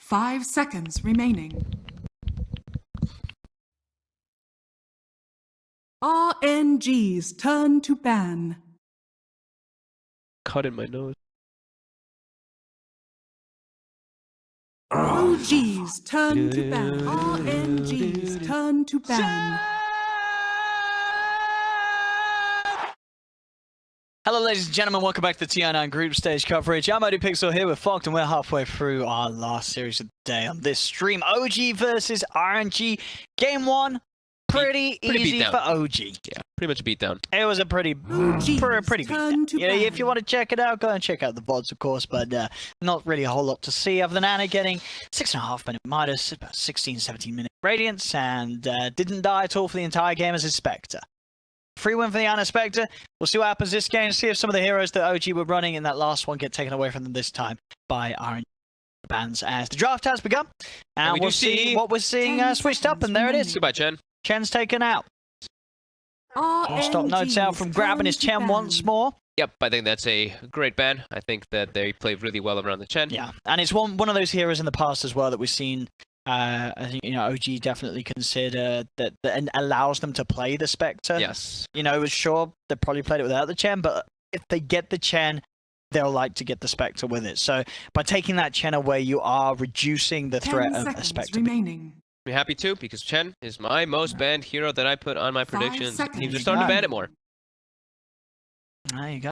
5 seconds remaining. RNG's turn to ban. Cut in my nose. OG's turn to ban. RNG's turn to ban. Hello ladies and gentlemen, welcome back to the TI9 group stage coverage. I'm ODPixel here with Fogged, and we're halfway through our last series of the day on this stream. OG versus RNG. Game 1, pretty easy for OG. Yeah, pretty much a beatdown. It was a pretty beat down. You know, if you want to check it out, go and check out the VODs, of course, but not really a whole lot to see other than Anna getting 6.5 minute Midas, about 16, 17 minute Radiance, and didn't die at all for the entire game as a Spectre. Free win for the Anna Spectre. We'll see what happens this game. See if some of the heroes that OG were running in that last one get taken away from them this time by RNG bans as the draft has begun. And we'll see what we're seeing switched up, and there it is. Goodbye, Chen. Chen's taken out. I'll stop Notes out from grabbing his Chen once more. Yep, I think that's a great ban. I think that they played really well around the Chen. Yeah, and it's one of those heroes in the past as well that we've seen. I think, you know, OG definitely consider that and allows them to play the Spectre. Yes. You know, sure, they probably played it without the Chen, but if they get the Chen, they'll like to get the Spectre with it. So by taking that Chen away, you are reducing the threat of a Spectre. Remaining. I'm happy to, because Chen is my most banned hero that I put on my predictions. Teams are starting to ban it more. There you go.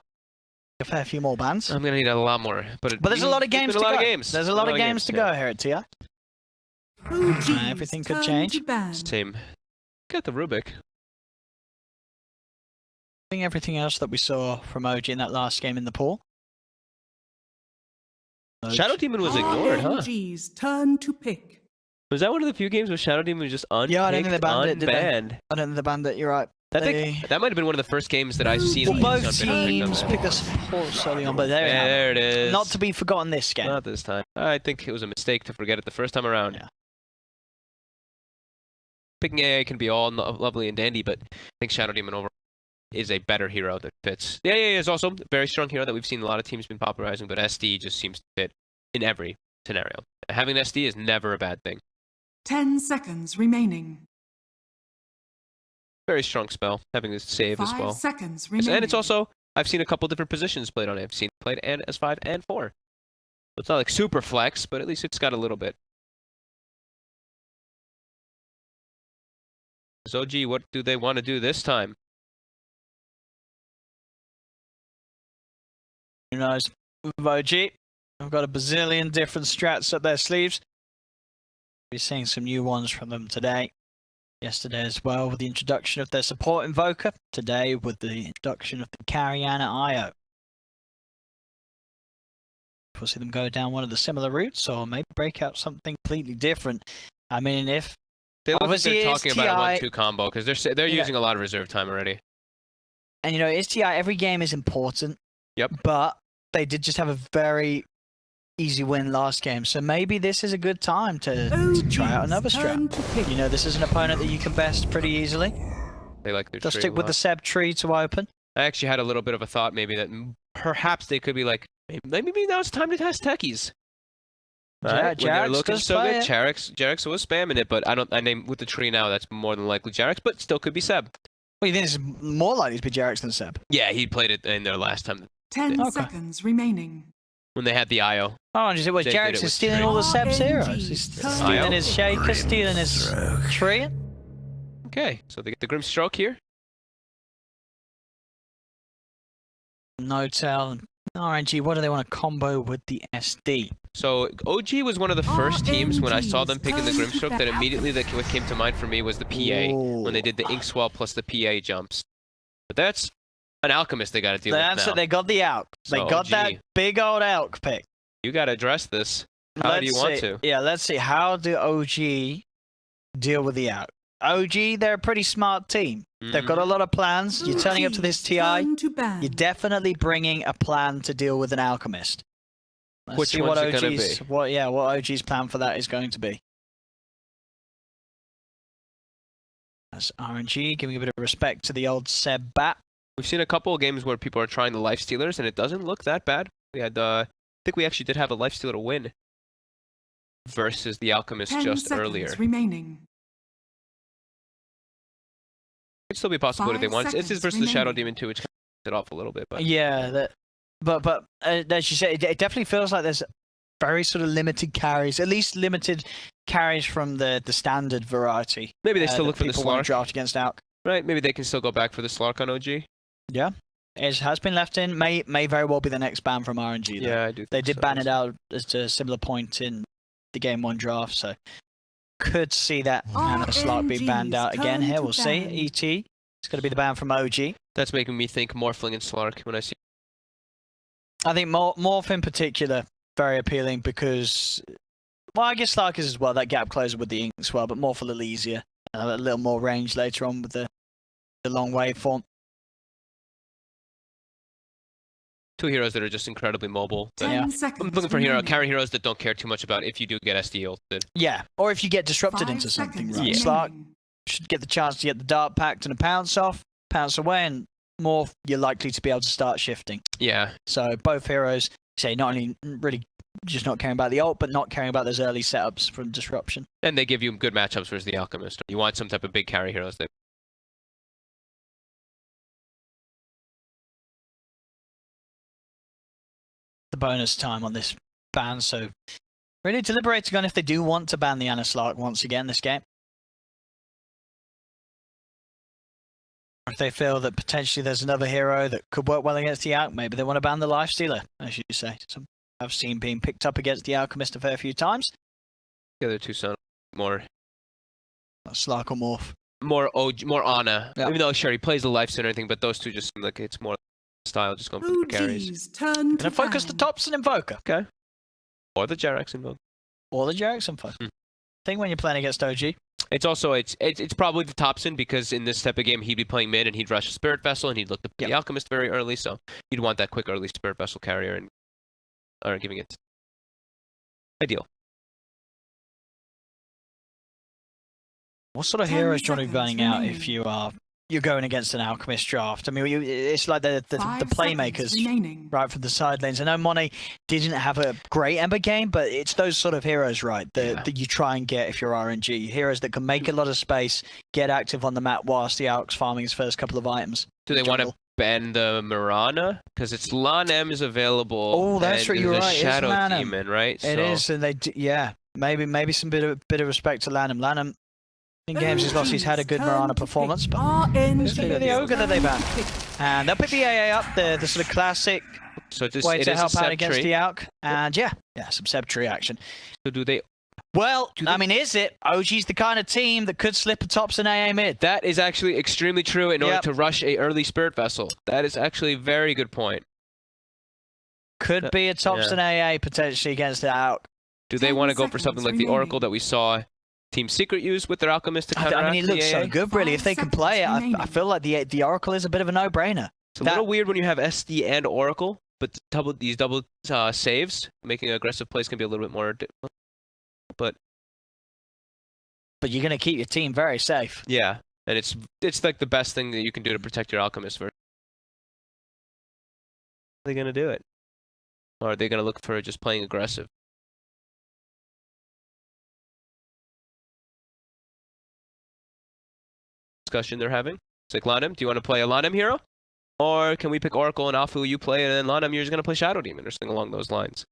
A fair few more bans. I'm going to need a lot more. But there's a lot of games to go. There's a lot of games to go here at TI. Everything could change. Same. Get the Rubik. I think everything else that we saw from OG in that last game in the pool. Shadow Demon was ignored, huh? RNG's turn to pick. Was that one of the few games where Shadow Demon was just unpicked, Yeah, I don't think they banned it, did they? unbanned? I don't think they banned it, you're right. I think that might have been one of the first games that I've seen. Well, both teams picked the support early on, but there it is. Not to be forgotten this game. Not this time. I think it was a mistake to forget it the first time around. Yeah. Picking AA can be all lovely and dandy, but I think Shadow Demon overall is a better hero that fits. The AA is also a very strong hero that we've seen a lot of teams been popularizing, but SD just seems to fit in every scenario. Having SD is never a bad thing. 10 seconds remaining. Very strong spell, having this save as well. 5 seconds remaining. And it's also, I've seen a couple different positions played on it. I've seen it played and as 5 and 4. So it's not like super flex, but at least it's got a little bit. So, OG, what do they want to do this time? Who knows? With OG, I've got a bazillion different strats up their sleeves. We're seeing some new ones from them today. Yesterday as well with the introduction of their support invoker. Today with the introduction of the Cariana IO. We'll see them go down one of the similar routes or maybe break out something completely different. I mean, if they look like they're talking about a 1-2 combo because they're using a lot of reserve time already. And you know, it's TI, every game is important. Yep. But they did just have a very easy win last game, so maybe this is a good time to try out another strat. You know, this is an opponent that you can best pretty easily. They like their Just tree stick with the Seb tree to open. I actually had a little bit of a thought maybe that perhaps they could be like, maybe now it's time to test techies. Right? They're looking so good. Jarex was spamming it, but I name with the tree now. That's more than likely Jarex, but still could be Seb. Well, you think it's more likely to be Jarex than Seb? Yeah, he played it in there last time. 10 seconds remaining. When they had the IO. Oh, and it was Jarex is stealing all the Seb's heroes. He's stealing his Shaker, stealing his tree. Okay, so they get the Grim Stroke here. No-Tail and RNG, what do they want to combo with the SD? So OG was one of the first teams when I saw them picking the Grimstroke that immediately what came to mind for me was the PA when they did the Ink Swell plus the PA jumps. But that's an Alchemist they got to deal with now. They got the Alk. They got that big old Alk pick. You got to address this. How do you want to? Yeah, let's see. How do OG deal with the Alk? OG, they're a pretty smart team. They've got a lot of plans. You're turning up to this TI. You're definitely bringing a plan to deal with an Alchemist. Let's see what OG's what OG's plan for that is going to be. That's RNG giving a bit of respect to the old Seb Bat. We've seen a couple of games where people are trying the Lifestealers, and it doesn't look that bad. We had, I think we actually did have a Lifestealer win versus the Alchemist 10 just seconds earlier. remaining. Could still be a possibility they 5 want. This is versus the Shadow remaining. Demon too, which kind of it off a little bit. But Yeah, but as you said, it definitely feels like there's very sort of limited carries, at least limited carries from the standard variety. maybe they still look for the people want to Slark, draft against Alk. right? Maybe they can still go back for the Slark on OG. Yeah, it has been left in. May very well be the next ban from RNG. Though. Yeah, I do. They think did so. ban it out at a similar point in the Game 1 draft, so could see that Anna Slark be banned out again here. We'll see. ET, it's going to be the ban from OG. That's making me think Morphling and Slark when I see. I think Morph in particular, very appealing because, well, I guess Slark is as well, that gap closer with the ink as well, but Morph a little easier. A little more range later on with the long waveform. Two heroes that are just incredibly mobile. That- 10 Yeah. seconds I'm looking for remaining. carry heroes that don't care too much about if you do get SD ulted. Yeah, or if you get disrupted 5 into something, seconds right? Yeah. Slark remaining. should get the chance to get the Dart Pact and a pounce off, pounce away, and Morph, you're likely to be able to start shifting. Yeah, So both heroes, say, not only really just not caring about the ult, but not caring about those early setups from disruption. and they give you good matchups versus the Alchemist. You want some type of big carry heroes that. The bonus time on this ban, so really deliberating on if they do want to ban the Anna Slark once again this game. Or if they feel that potentially there's another hero that could work well against the Alk, maybe they want to ban the Lifestealer, as you say. Some I've seen being picked up against the Alchemist a fair few times. The other two sound more Slark or Morph. more Ana. Yeah. Even though sure he plays the life and everything, but those two just seem like it's more style, just going for carries. OG's turn to Gonna focus the ban. Thompson Invoker. Or the Jerax invoke. Or the Jerax Invoker. Hmm. Thing when you're playing against OG. It's also it's probably the Thompson because in this type of game he'd be playing mid and he'd rush a Spirit Vessel and he'd look to Yep. the Alchemist very early, so you'd want that quick early Spirit Vessel carrier and or giving it ideal. What sort of 10 heroes do you want to be seconds burning out remaining. if you're going against an Alchemist draft? I mean, it's like the 5 playmakers seconds remaining. right from the side lanes. I know Monet didn't have a great Ember game, but it's those sort of heroes, right, that you try and get if you're RNG. Heroes that can make a lot of space, get active on the map whilst the Alk's farming his first couple of items. Do they want to Jungle. ban the Mirana? Because it's Lan M is available. Oh, that's and right, you're there's a right, it's Shadow Lan M. Demon, right? It is, and yeah, maybe some bit of respect to Lanham. Lanham in games he's lost, he's had a good Mirana performance, but it's gonna be the Ogre that they ban. And they'll pick the AA up, the sort of classic So just way it to is help a out Seb against tree. the Alk. And yeah, some Seb tree action. So do they? Well, Do I they- mean, is it? OG's the kind of team that could slip a tops and AA mid. That is actually extremely true in order Yep. to rush a early Spirit Vessel. That is actually a very good point. Could be a tops and AA potentially against the Alk. Do they 10 want to go for something seconds like the remaining. Oracle that we saw Team Secret use with their Alchemist to counteract I mean, it looks the so AA? good, really. If they can 5 play it, seconds I remaining. feel like the Oracle is a bit of a no-brainer. It's a little weird when you have SD and Oracle, but these double saves, making aggressive plays can be a little bit more difficult. But But you're going to keep your team very safe. yeah, and it's like the best thing that you can do to protect your Alchemist. Are they going to do it? Or are they going to look for just playing aggressive? Discussion they're having. It's like, Lanem, do you want to play a Lanem hero? Or can we pick Oracle and Alpha you play, and then Lanem, you're just going to play Shadow Demon or something along those lines?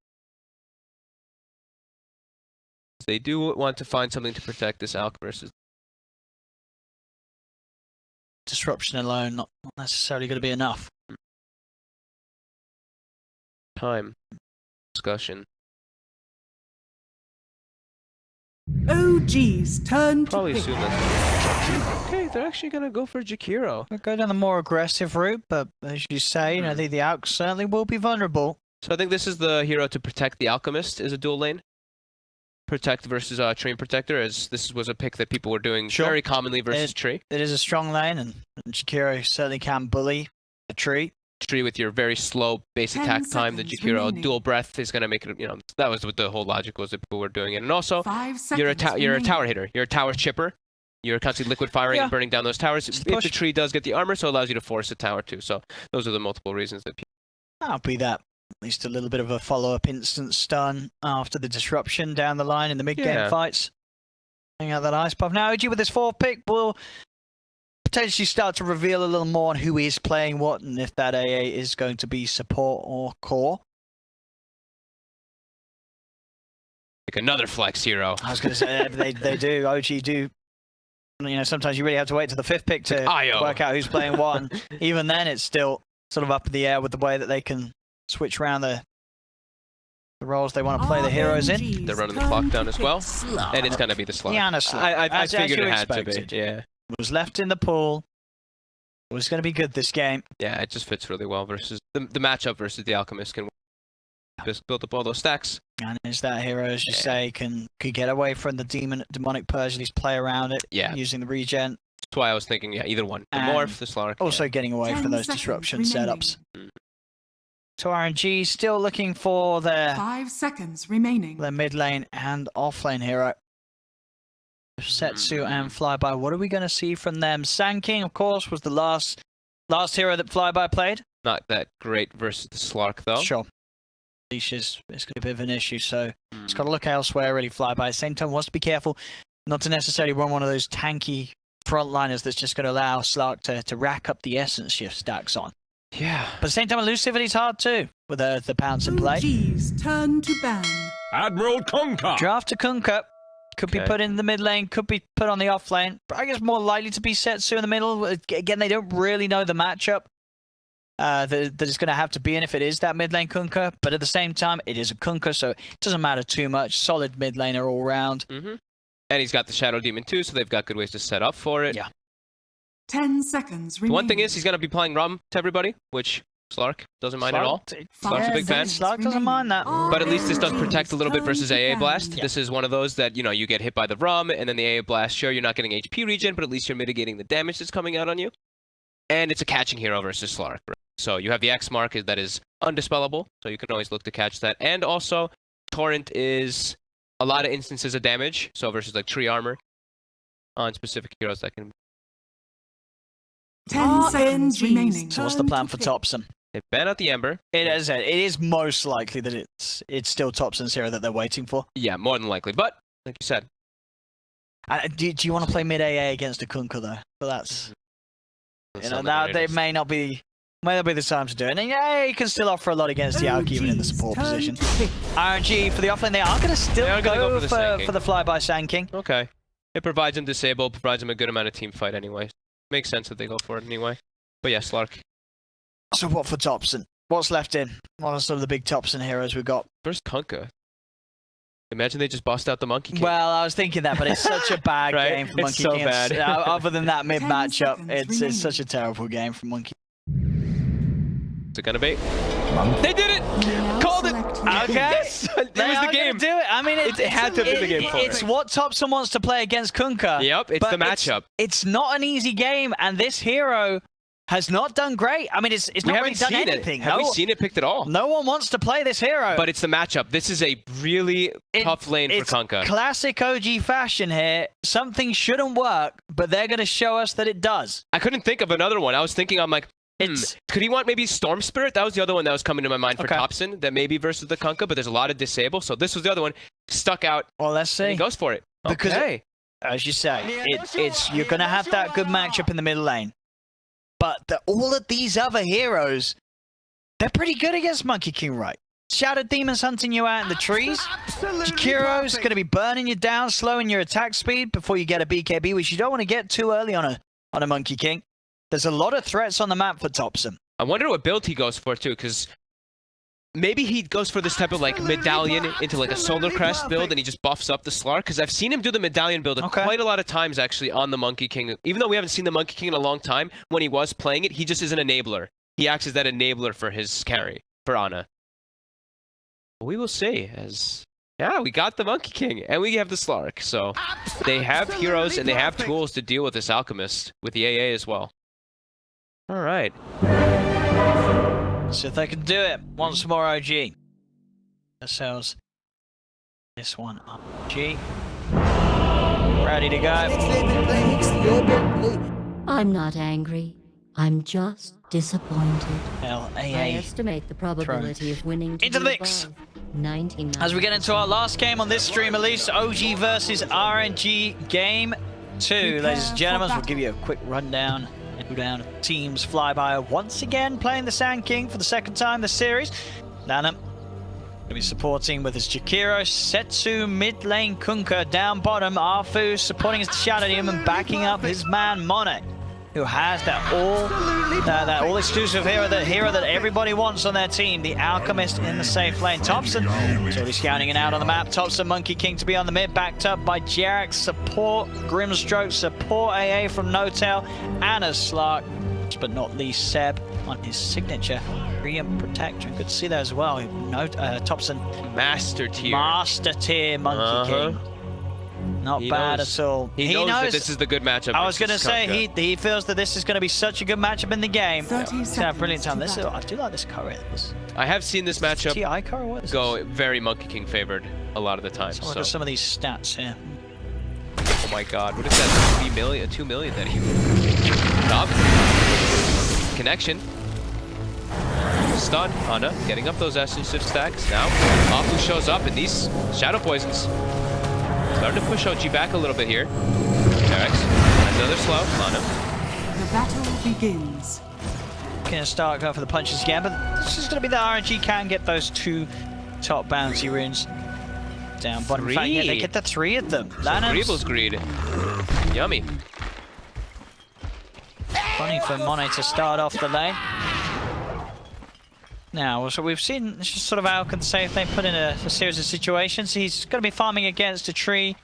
They do want to find something to protect this Alch versus. Disruption alone, not necessarily going to be enough. Time. Discussion. OG's turn to Probably pick. assume that's. Okay, they're actually going to go for Jakiro. We'll go down the more aggressive route, but as you say, you know, the Alk certainly will be vulnerable. So I think this is the hero to protect the Alchemist as a dual lane. Protect versus Tree and Protector, as this was a pick that people were doing Sure. very commonly versus Tree. It is a strong lane, and Jakiro certainly can bully a tree. Tree with your very slow base 10 attack time, the seconds Jakiro remaining. dual breath is going to make it, you know, that was what the whole logic was that people were doing it. And also, 5 seconds you're a remaining. tower hitter. You're a tower chipper. You're constantly liquid firing Yeah. and burning down those towers. Just If the push. tree does get the armor, so it allows you to force a tower too. So those are the multiple reasons that people. That'll be that At least a little bit of a follow-up instant stun after the disruption down the line in the mid-game Yeah. fights. Hang out that ice buff. Now, OG with his 4th pick will potentially start to reveal a little more on who is playing what and if that AA is going to be support or core. Like another flex hero. I was going to say, they do. OG do. You know, sometimes you really have to wait to the 5th pick to IO. work out who's playing what. And even then, it's still sort of up in the air with the way that they can switch around the roles they want to play the heroes in. They're running the clock down as well. And it's going to be the slot. Yeah, honestly. I As figured you it had expected. to be. Yeah. Was left in the pool. It was going to be good this game. Yeah, it just fits really well versus the matchup versus the Alchemist can just build up all those stacks. And is that hero, as you say, could get away from the demonic purge, at least play around it using the regen. That's why I was thinking, yeah, either one. The Morph, the Slark. Also getting away from those disruption setups. So RNG still looking for their 5 seconds remaining. Their mid lane and off lane hero. Setsu and Flyby. What are we going to see from them? Sand King, of course, was the last hero that Flyby played. Not that great versus the Slark, though. Sure. Leash is going to be a bit of an issue, so it's got to look elsewhere, really. Flyby. At the same time, wants to be careful not to necessarily run one of those tanky frontliners that's just going to allow Slark to rack up the essence shift stacks on. Yeah. But at the same time, elusivity's hard too, with the pounce in play. OG's turn to ban. Admiral Kunkka. Draft to Kunkka. Could be put in the mid lane, could be put on the off lane. But I guess more likely to be Setsu in the middle. Again, they don't really know the matchup that it's going to have to be in if it is that mid lane Kunkka. But at the same time, it is a Kunkka, so it doesn't matter too much. Solid mid laner all round. And he's got the Shadow Demon too, so they've got good ways to set up for it. Yeah. 10 seconds The remaining. one thing is he's going to be playing Rum to everybody, which Slark doesn't mind at all. Slark's a big fan. Slark doesn't mind that. But at least this does protect a little bit versus AA Blast. Yeah. This is one of those that, you know, you get hit by the Rum, and then the AA Blast, sure, you're not getting HP regen, but at least you're mitigating the damage that's coming out on you. And it's a catching hero versus Slark. Right? So you have the X mark that is undispellable, so you can always look to catch that. And also, Torrent is a lot of instances of damage, so versus like Tree Armor on specific heroes that can... 10 seconds remaining. So what's the plan for Topson? They ban out the Ember. It is most likely that it's still Topson's hero that they're waiting for. Yeah, more than likely. But, like you said... Do you want to play mid AA against a Kunkka though? But that's... You know, now they may not be the time to do it. And yeah, you can still offer a lot against the Auk even in the support position. RNG for the offlane, they are going to still go for the flyby Sand King. Okay. It provides him disable, provides him a good amount of team fight anyway. Makes sense that they go for it anyway. But yeah, Slark. So what for Topson? What's left in? What are some of the big Topson heroes we've got? First Kunkka. Imagine they just bust out the Monkey King. Well, I was thinking that, but it's such a bad game for Monkey King. It's so bad. Other than that mid matchup, it's such a terrible game for Monkey. What's it gonna be? They did it! Called it! Okay. Yes! It was the game. Do it. I mean, it had to be the game for it. It's what Topson wants to play against Kunkka. Yep, it's the matchup. It's not an easy game, and this hero has not done great. I mean, it's not really done anything. Have we seen it picked at all? No one wants to play this hero. But it's the matchup. This is a really tough lane for Kunkka. Classic OG fashion here. Something shouldn't work, but they're going to show us that it does. I couldn't think of another one. I was thinking, I'm like, could he want maybe Storm Spirit? That was the other one that was coming to my mind for Topson, that maybe versus the Kunkka, but there's a lot of disable. So this was the other one. Stuck out. Well, let's see. He goes for it. Because okay. As you say, you're going to have that good matchup in the middle lane. But all of these other heroes, they're pretty good against Monkey King, right? Shadow Demon's hunting you out in the trees. Jakiro's going to be burning you down, slowing your attack speed before you get a BKB, which you don't want to get too early on a Monkey King. There's a lot of threats on the map for Topson. I wonder what build he goes for, too, because maybe he goes for this type of, like, medallion into, like, a Solar Crest build, and he just buffs up the Slark, because I've seen him do the medallion build quite a lot of times, actually, on the Monkey King. Even though we haven't seen the Monkey King in a long time, when he was playing it, he just is an enabler. He acts as that enabler for his carry, for Ana. We will see, as... Yeah, we got the Monkey King, and we have the Slark, so... They have heroes, and they have tools to deal with this Alchemist, with the AA as well. Alright. So if they can do it, once more OG. Ourselves this one up. G. Ready to go. I'm not angry. I'm just disappointed. I LAA. estimate the probability of winning to Into the be mix. above 99. As we get into our last game on this stream, at least OG versus RNG game 2. Ladies and gentlemen, we'll give you a quick rundown. Down teams flyby once again playing the Sand King for the second time this series. Nana gonna be supporting with his Jakiro, Setsu mid lane, Kunkka down bottom, Arfu supporting his Shadow Demon and backing up his man Monet, who has that all exclusive hero that everybody wants on their team, the Alchemist in the safe lane. Thompson is already scouting it out on the map. Thompson, Monkey King to be on the mid, backed up by Jarek, support Grimstroke, support AA from Notail, and a Slark, but not least Seb on his signature Radiant Protector. Good to see that as well. Thompson, Master tier. Master tier Monkey King. Not bad at all. He knows that this is the good matchup. I was going to say, he feels that this is going to be such a good matchup in the game. 30 He's had a brilliant time. seconds to I do like this Curry. I have seen this matchup TI Curry? What is go this? very Monkey King favored a lot of the time. Let's look at some of these stats here. Oh my god, what is that? 3 million, 2 million that he top connection. Stun, Ana getting up those Essence Shift stacks. Now, Afu shows up and these Shadow Poisons starting to push OG back a little bit here. Jarex, another slow, Ana. The battle begins. Gonna start going for the punches again, but this is gonna be the RNG can get those 2 top bouncy runes down bottom. In fact, yeah, they get the 3 of them. Greevil's Greed. Yummy. Funny for Monet to start off the lane. Now, so we've seen it's just sort of Alcon safe. They put in a series of situations. He's going to be farming against a tree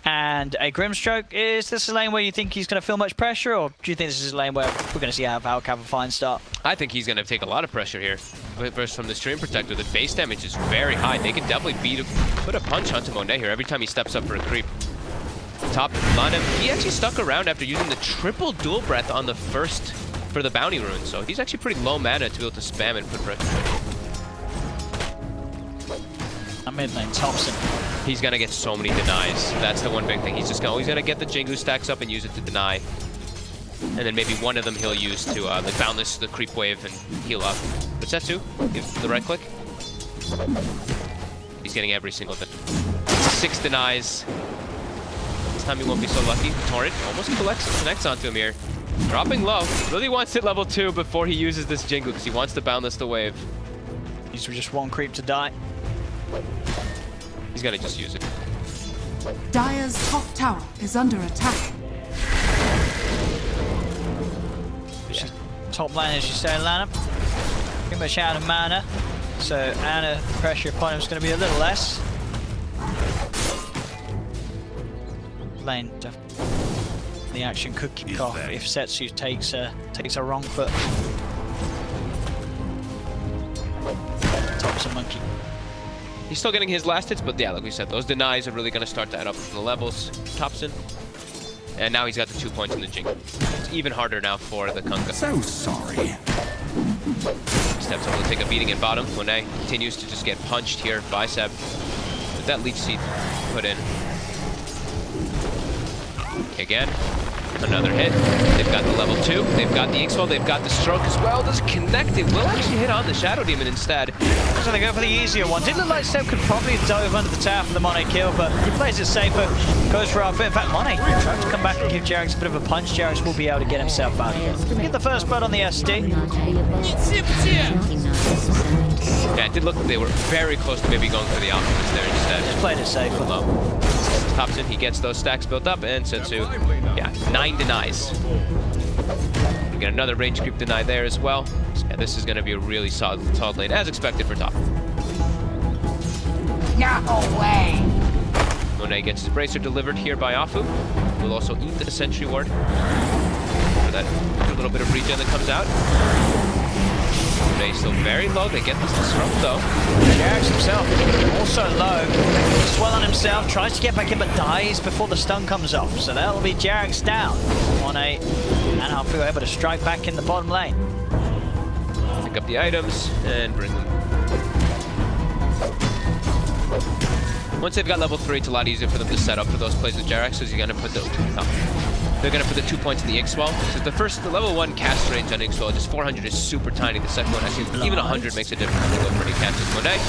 and a Grimstroke. Is this a lane where you think he's going to feel much pressure, or do you think this is a lane where we're going to see Alc have a fine start? I think he's going to take a lot of pressure here. First from the Stream Protector, the base damage is very high. They can definitely put a punch onto Monet here every time he steps up for a creep. Top line him. He actually stuck around after using the triple dual breath on the first for the bounty rune, so he's actually pretty low mana to be able to spam and put pressure. Mid lane, Thompson. He's gonna get so many denies. That's the one big thing. He's just always gonna get the Jingu stacks up and use it to deny, and then maybe one of them he'll use to like boundless the creep wave and heal up. But Setsu, give the right click. He's getting every single thing. 6 denies. This time he won't be so lucky. Torrent almost connects onto him here. Dropping low. Really wants it level 2 before he uses this Jingu because he wants to boundless the wave. He's just 1 creep to die. He's gotta just use it. Dire's top tower is under attack. Top lane, as you say, Lana. Pretty much out of mana. So Ana, pressure upon him is going to be a little less. Lane, the action could kick off if Setsu takes a wrong foot. Thompson Monkey. He's still getting his last hits, but yeah, like we said, those denies are really going to start to add up from the levels. Thompson. And now he's got the 2 points in the Jingle. It's even harder now for the Kunkka. So sorry. Steps up to take a beating in bottom. Monet continues to just get punched here by Seb. With that leech seed put in. Again, another hit. They've got the level 2. They've got the X-Well. They've got the stroke as well. Does connect it. Will actually hit on the Shadow Demon instead. So they go for the easier one. Didn't look like Seb could probably have dove under the tower for the Monet kill, but he plays it safer. Goes for Alpha. In fact, Monet tries to come back and give Jarex a bit of a punch. Jarex will be able to get himself out of it. Get the first blood on the SD. Yeah, it did look like they were very close to maybe going for the Alchemist there instead. Just played it safe. Low. Thompson, he gets those stacks built up, and Setsu, yeah, 9 denies. We get another range creep deny there as well. So yeah, this is going to be a really solid lane, as expected for top. No way! Monet gets his bracer delivered here by Afu. Will also eat the sentry ward for that little bit of regen that comes out. Monet still very low. They get this disrupt though. Jarex himself also low. Swell on himself, tries to get back in but dies before the stun comes off. So that'll be Jarex down on 8. And Afu able to strike back in the bottom lane. Pick up the items and bring them. Once they've got level 3, it's a lot easier for them to set up for those plays with Jarex, because you're going to put the top. they're gonna put the 2 points in the Inkswell. So the level 1 cast range on Inkswell, just 400 is super tiny. The second one, actually, even 100 makes a difference. They go for any catches. Monet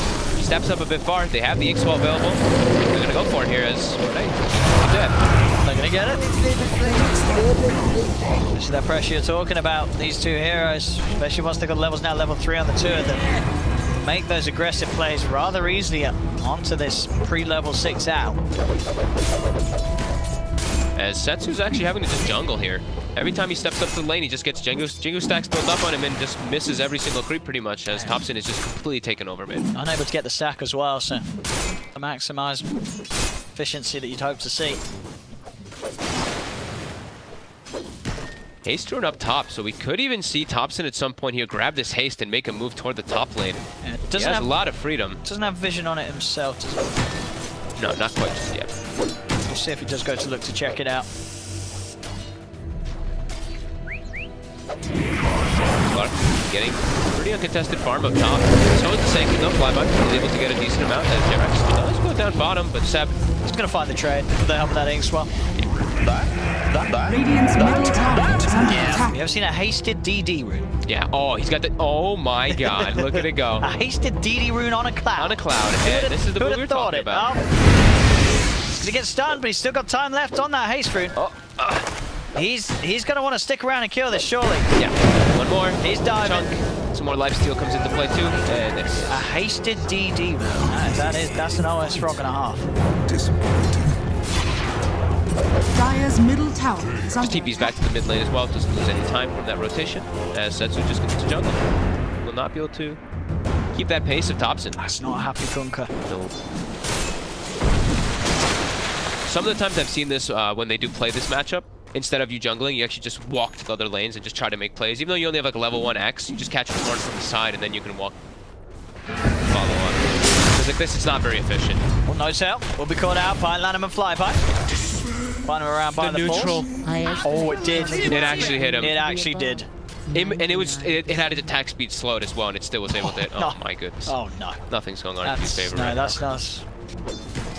steps up a bit far. They have the Inkswell available. They're gonna go for it here as Monet. They're gonna get it. This is that pressure you're talking about. These two heroes, especially once they've got levels now, level 3 on the two of them, make those aggressive plays rather easily onto this pre-level 6 out. As Setsu's actually having to just jungle here. Every time he steps up to the lane, he just gets Jingu stacks built up on him and just misses every single creep pretty much, as Thompson is just completely taken over mid. Unable to get the stack as well, so to maximize efficiency that you'd hope to see. Haste rune up top, so we could even see Thompson at some point here grab this haste and make a move toward the top lane. Yeah, He has a lot of freedom. Doesn't have vision on it himself, does it? No, not quite just yet. We'll see if he does go to look to check it out. Clark getting pretty uncontested farm up top. So is the Sankey, no flyby. He's able to get a decent amount as Jerax does go down bottom, but Seb... He's going to find the trade with the help of that Inkswell. Radiant's middle tower is under attack. You ever seen a hasted DD rune? Yeah, oh, he's got the... Oh my god, look at it go. A hasted DD rune on a cloud. On a cloud, and this is the move we were talking about. He's gonna get stunned, but he's still got time left on that haste rune. Oh, He's gonna want to stick around and kill this, surely. yeah, one more. He's diving. Chunk. Some more lifesteal comes into play too, and there it is. A hasted DD rune. That's an OS rock and a half. Dire's middle tower is Just under TP's back to the mid lane as well, doesn't lose any time from that rotation, as Setsu just gets to jungle. Will not be able to keep that pace of Thompson. That's not a happy Kunkka. No. Some of the times I've seen this when they do play this matchup, instead of you jungling, you actually just walk to the other lanes and just try to make plays. Even though you only have like a level 1 X, you just catch a corner from the side and then you can walk, follow up. Because like this, it's not very efficient. Well, no sell. Will be caught out by Lanham and Flyby. Find him around by the neutral. force. Oh, it did. It actually hit him. It actually did. And it had its attack speed slowed as well, and it still was able to. Oh no. My goodness. Oh no. Nothing's going on in his favor. No, right that's now.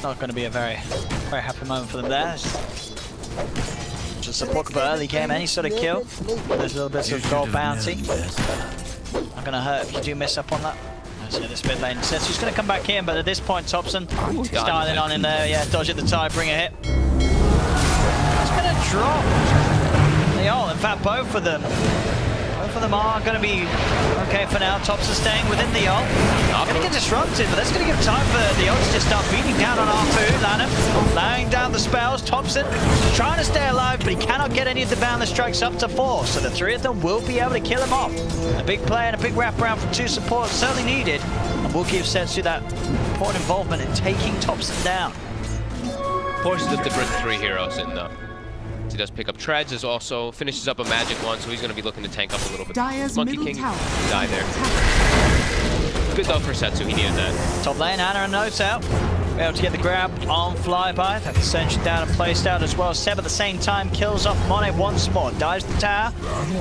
not going to be a very happy moment for them there. Just a book of early game, any sort of kill. There's little bits of gold bounty. Not going to hurt if you do miss up on that. So this mid lane says he's going to come back in, but at this point, Thompson styling on in there. Yeah, dodge at the tide, bring a hit. It's going to drop the ult. In fact, both of them are going to be okay for now. Thompson staying within the ult. Going to get disrupted, but that's going to give time for the ult to just start beating down on R2. Lanham laying down the spells. Thompson trying to stay alive, but he cannot get any of the boundless strikes up to 4. So the 3 of them will be able to kill him off. A big play and a big wraparound from 2 supports certainly needed, and will give Setsu that important involvement in taking Thompson down. Forces them to bring 3 heroes in though. He does pick up treads, as also finishes up a magic one, so he's going to be looking to tank up a little bit. Dire's Monkey middle King tower die there. Good though for Setsu, he needed that. Top lane, Anna and Notes out. Be able to get the grab on Flyby. That's Ascension down and placed out as well. Seb at the same time kills off Monet once more. Dives the tower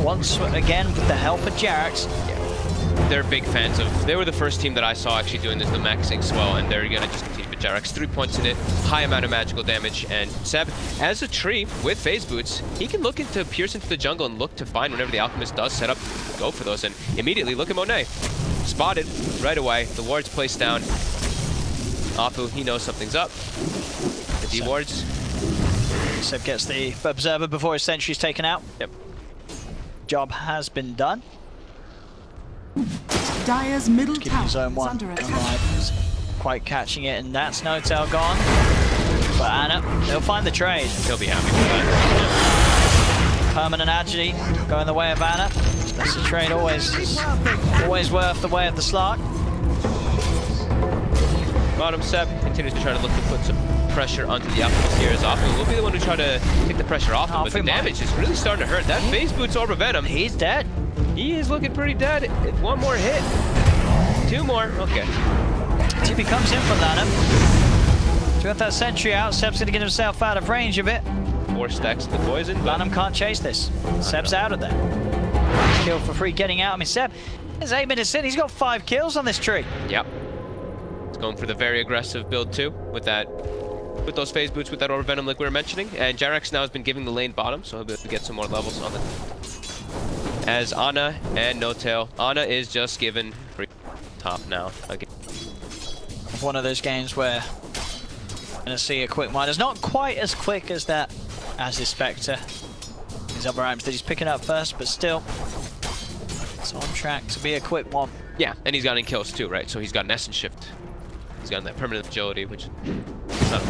once again with the help of Jerax. They're big fans of... They were the first team that I saw actually doing this, the maxing swell, and they're going to just continue with Jerax. 3 points in it, high amount of magical damage, and Seb, as a tree with phase boots, he can look to pierce into the jungle and look to find whenever the Alchemist does set up, go for those, and immediately look at Monet. Spotted right away, the ward's placed down. Apu, he knows something's up. The D-wards. Seb gets the Observer before his sentry's taken out. Yep. Job has been done. Dire's middle Keeping tower zone is 1 under attack. alive. Quite catching it, and that's No-Tail gone. But Anna, he'll find the trade. He'll be happy with that. Permanent agility going the way of Anna. That's the trade always worth the way of the slot. Bottom Seb continues to try to look to put some pressure onto the Alchemist here, as Apu will be the one to try to take the pressure off him, but the damage is really starting to hurt. That phase boots Orb of Venom. He's dead. He is looking pretty dead. 1 more hit. 2 more. Okay. TP comes in from Lanham. To get that sentry out, Seb's going to get himself out of range of it. 4 stacks of the poison. Lanham can't chase this. Seb's out of there. Kill for free getting out. I mean, Seb is 8 minutes in. He's got 5 kills on this tree. Yep. He's going for the very aggressive build too, with that with those phase boots with that Orb Venom like we were mentioning. And Jarex now has been giving the lane bottom, so he'll be able to get some more levels on it. As Ana and No Tail. Ana is just given free top now. Again. One of those games where we're going to see a quick miners. Not quite as quick as that, as his Spectre. His other items that he's picking up first, but still, it's on track to be a quick one. Yeah, and he's gotten kills too, right? So he's got an Essence Shift. He's got that permanent agility, which is not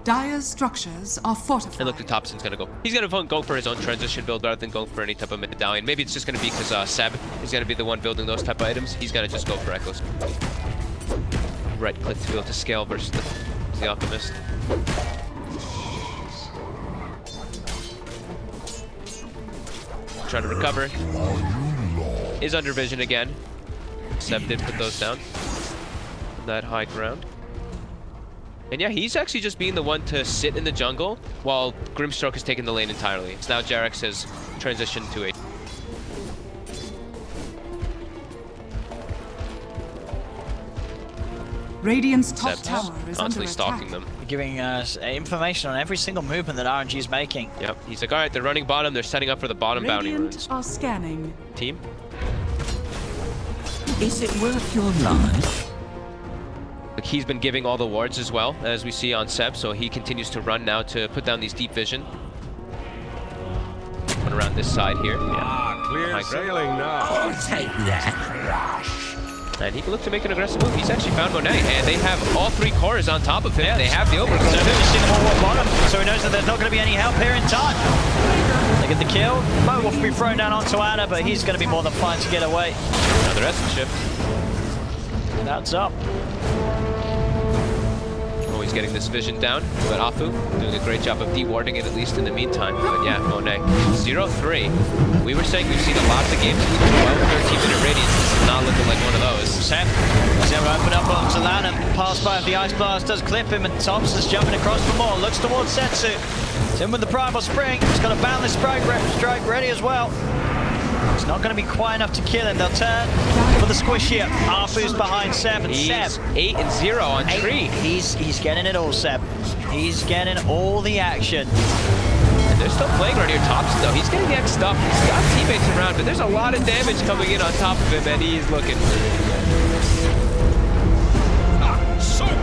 Dire's structures are fortified. And look, the Thompson's gonna go. He's gonna go for his own transition build rather than going for any type of medallion. Maybe it's just gonna be because Seb is gonna be the one building those type of items. He's gonna just go for Echoes. Right click to be able to scale versus the Alchemist. Trying to recover. Is under vision again. Seb did put those down. That high ground. And yeah, he's actually just being the one to sit in the jungle while Grimstroke is taking the lane entirely. So now Jarex has transitioned to a... Radiant's top Seb tower is under constantly stalking attack. them. Giving us information on every single movement that RNG is making. Yep, he's like, alright, they're running bottom, they're setting up for the bottom bounty Radiant runes. are scanning. Team? Is it worth your life? Like, he's been giving all the wards as well, as we see on Seb, so he continues to run now to put down these deep vision. Run around this side here. Yeah. Clear High ground. sailing now. I'll take that. And he can look to make an aggressive move. He's actually found Monet, and they have all three cores on top of him. Yeah, they have the So overgrowth. he's seen them all at bottom, so he knows that there's not going to be any help here in time. They get the kill. Mo will be thrown down onto Ana, but he's going to be more than fine to get away. Another Essence Shift. That's up. Oh, he's getting this vision down, but Afu doing a great job of de-warding it, at least in the meantime. But yeah, Monet. 0-3. We were saying we've seen a lot of the games with 12, 13-minute radiance. This is not looking like one of those. Seb open up onto Lan and pass by if the Ice Blast does clip him, and Thompson's jumping across for more. Looks towards Setsu. It's in with the Primal Spring. He's got a boundless strike ready as well. It's not going to be quite enough to kill him. They'll turn for the squish here. Afu's behind Seb, and He's Seb 8-0 on Tree. He's getting it all, Seb. He's getting all the action. And they're still playing right here. Thompson, though. He's getting X stuff. He's got teammates around, but there's a lot of damage coming in on top of him, and he's looking.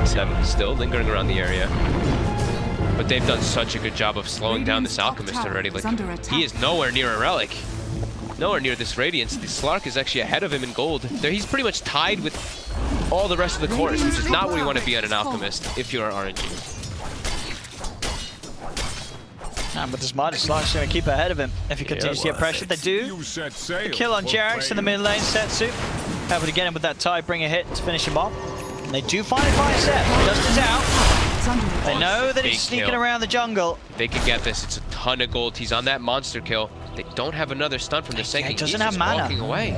Seven still lingering around the area. But they've done such a good job of slowing down this Alchemist already. Like, he is nowhere near a relic. Nowhere near this Radiance. The Slark is actually ahead of him in gold. He's pretty much tied with all the rest of the cores, which is not where you want to be on an Alchemist if you're RNG. But this Midas Slark's going to keep ahead of him if he continues to get pressured. They do. The kill on Jarex in the mid lane. Setsu able to get him with that tie, bring a hit to finish him off. And they do finally find Seb. Dust is out. They know that he's sneaking around the jungle. They could get this. It's a ton of gold. He's on that monster kill. They don't have another stun from the Senki. He doesn't He's have just mana. walking away.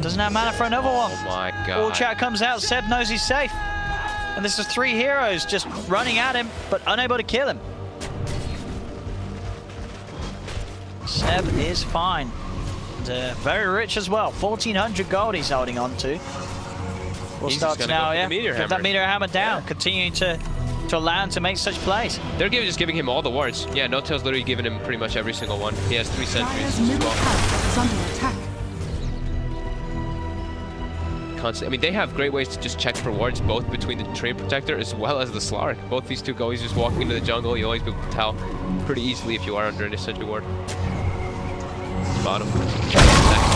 Doesn't have mana for another one. Oh my god. All chat comes out. Seb knows he's safe. And this is three heroes just running at him, but unable to kill him. Seb is fine. And very rich as well. 1,400 gold he's holding on to. We'll start now, yeah. Get that meteor hammer down. Continuing to land to make such plays. They're just giving him all the wards. Yeah, No Tail's literally giving him pretty much every single one. He has 3 sentries Dire's as middle well. tower is under attack. Constant. I mean, they have great ways to just check for wards, both between the Train Protector as well as the Slark. Both these two go, he's just walking into the jungle. You always be able to tell pretty easily if you are under an sentry ward. Bottom. Next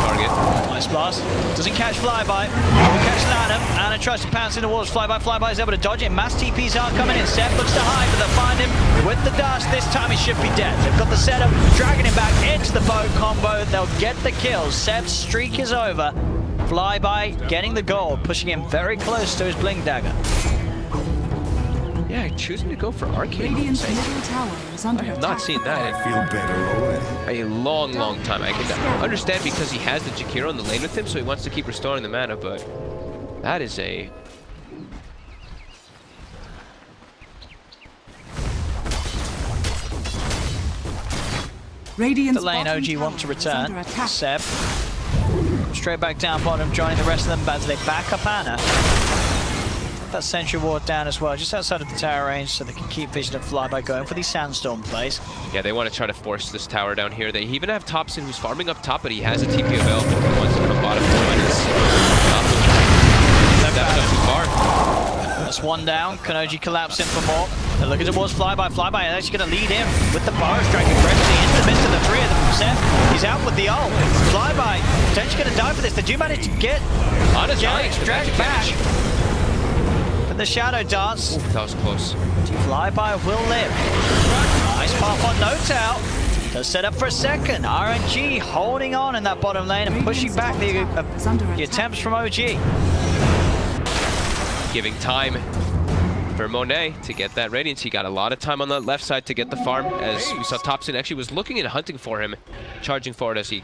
target. Nice blast. Doesn't catch Flyby. Will catch Lanham. Ana tries to pounce into walls. Flyby is able to dodge it. Mass TPs are coming in. Seb looks to hide, but they'll find him with the dust. This time he should be dead. They've got the setup, dragging him back into the boat combo. They'll get the kills. Seb's streak is over. Flyby getting the gold, pushing him very close to his Blink Dagger. Yeah, choosing to go for Arcane. Radiant's middle tower is under I have attack. not seen that Feel better already. in a long time. I can understand because he has the Jakiro in the lane with him, so he wants to keep restoring the mana, but that is a... Radiant's The lane bottom OG tower want to is under return. attack. Seb straight back down bottom, joining the rest of them, but as they back up Ana. that sentry ward down as well, just outside of the tower range, so they can keep vision and flyby going for these sandstorm plays. Yeah, they want to try to force this tower down here. They even have Thompson who's farming up top, but he has a TP available if he wants to come bottom. That's not too far. That's one down. Kanoji collapsing for more. They're looking towards flyby. Flyby is actually going to lead him with the bar strike aggressively into the midst of the three of them. Seth, he's out with the ult. Flyby potentially going to die for this. They do manage to get Jelix dragged back. But the shadow dance. Ooh, that was close. Flyby will live. Nice pop on Notal. Does set up for a second. RNG holding on in that bottom lane and pushing back the attempts from OG. Giving time for Monet to get that Radiance. He got a lot of time on the left side to get the farm, as we saw Thompson actually was looking and hunting for him, charging forward as he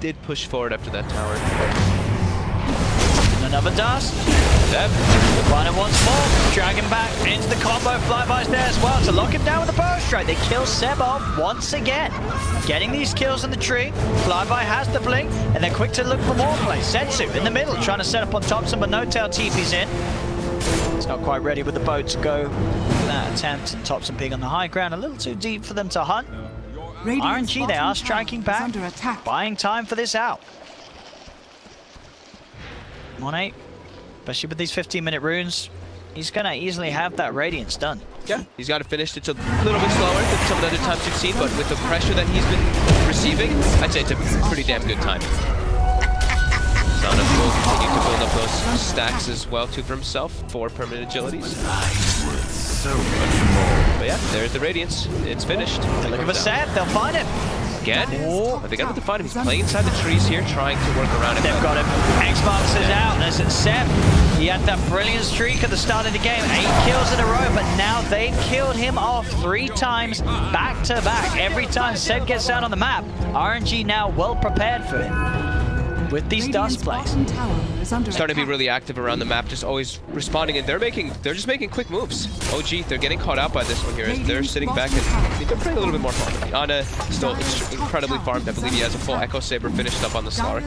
did push forward after that tower. Another dust. Zeb. Running once more. Dragging back into the combo. Flyby's there as well to lock him down with the burst strike. They kill Seb off once again. Getting these kills on the tree. Flyby has the blink, and they're quick to look for more plays. Sensu in the middle, trying to set up on Thompson, but Notal TP's in. It's not quite ready with the boat to go for that attempt, and Thompson being on the high ground, a little too deep for them to hunt. RNG, they are striking back, buying time for this out. Monet, especially with these 15-minute runes, he's going to easily have that Radiance done. Yeah, he's got it finished. It's a little bit slower than some of the other times you've seen, but with the pressure that he's been receiving, I'd say it's a pretty damn good time. Sound of will continue to build up those stacks as well too for himself, 4 permanent agilities. So much more. But yeah, there's the Radiance. It's finished. They're looking for Seth, they'll find him. Again? Oh, they got to find him. He's playing inside the trees here, trying to work around it. They've got him. X-Marks is out, and as it's Seth, he had that brilliant streak at the start of the game. 8 kills in a row, but now they've killed him off 3 times back to back. Every time Seb gets out on the map, RNG now well prepared for it. With these dust plays. Starting to be really active around the map, just always responding, and they're just making quick moves. OG, they're getting caught out by this one here as they're sitting back and they're playing a little bit more farm. Ana still incredibly farmed. I believe he has a full Echo Saber finished up on the Slar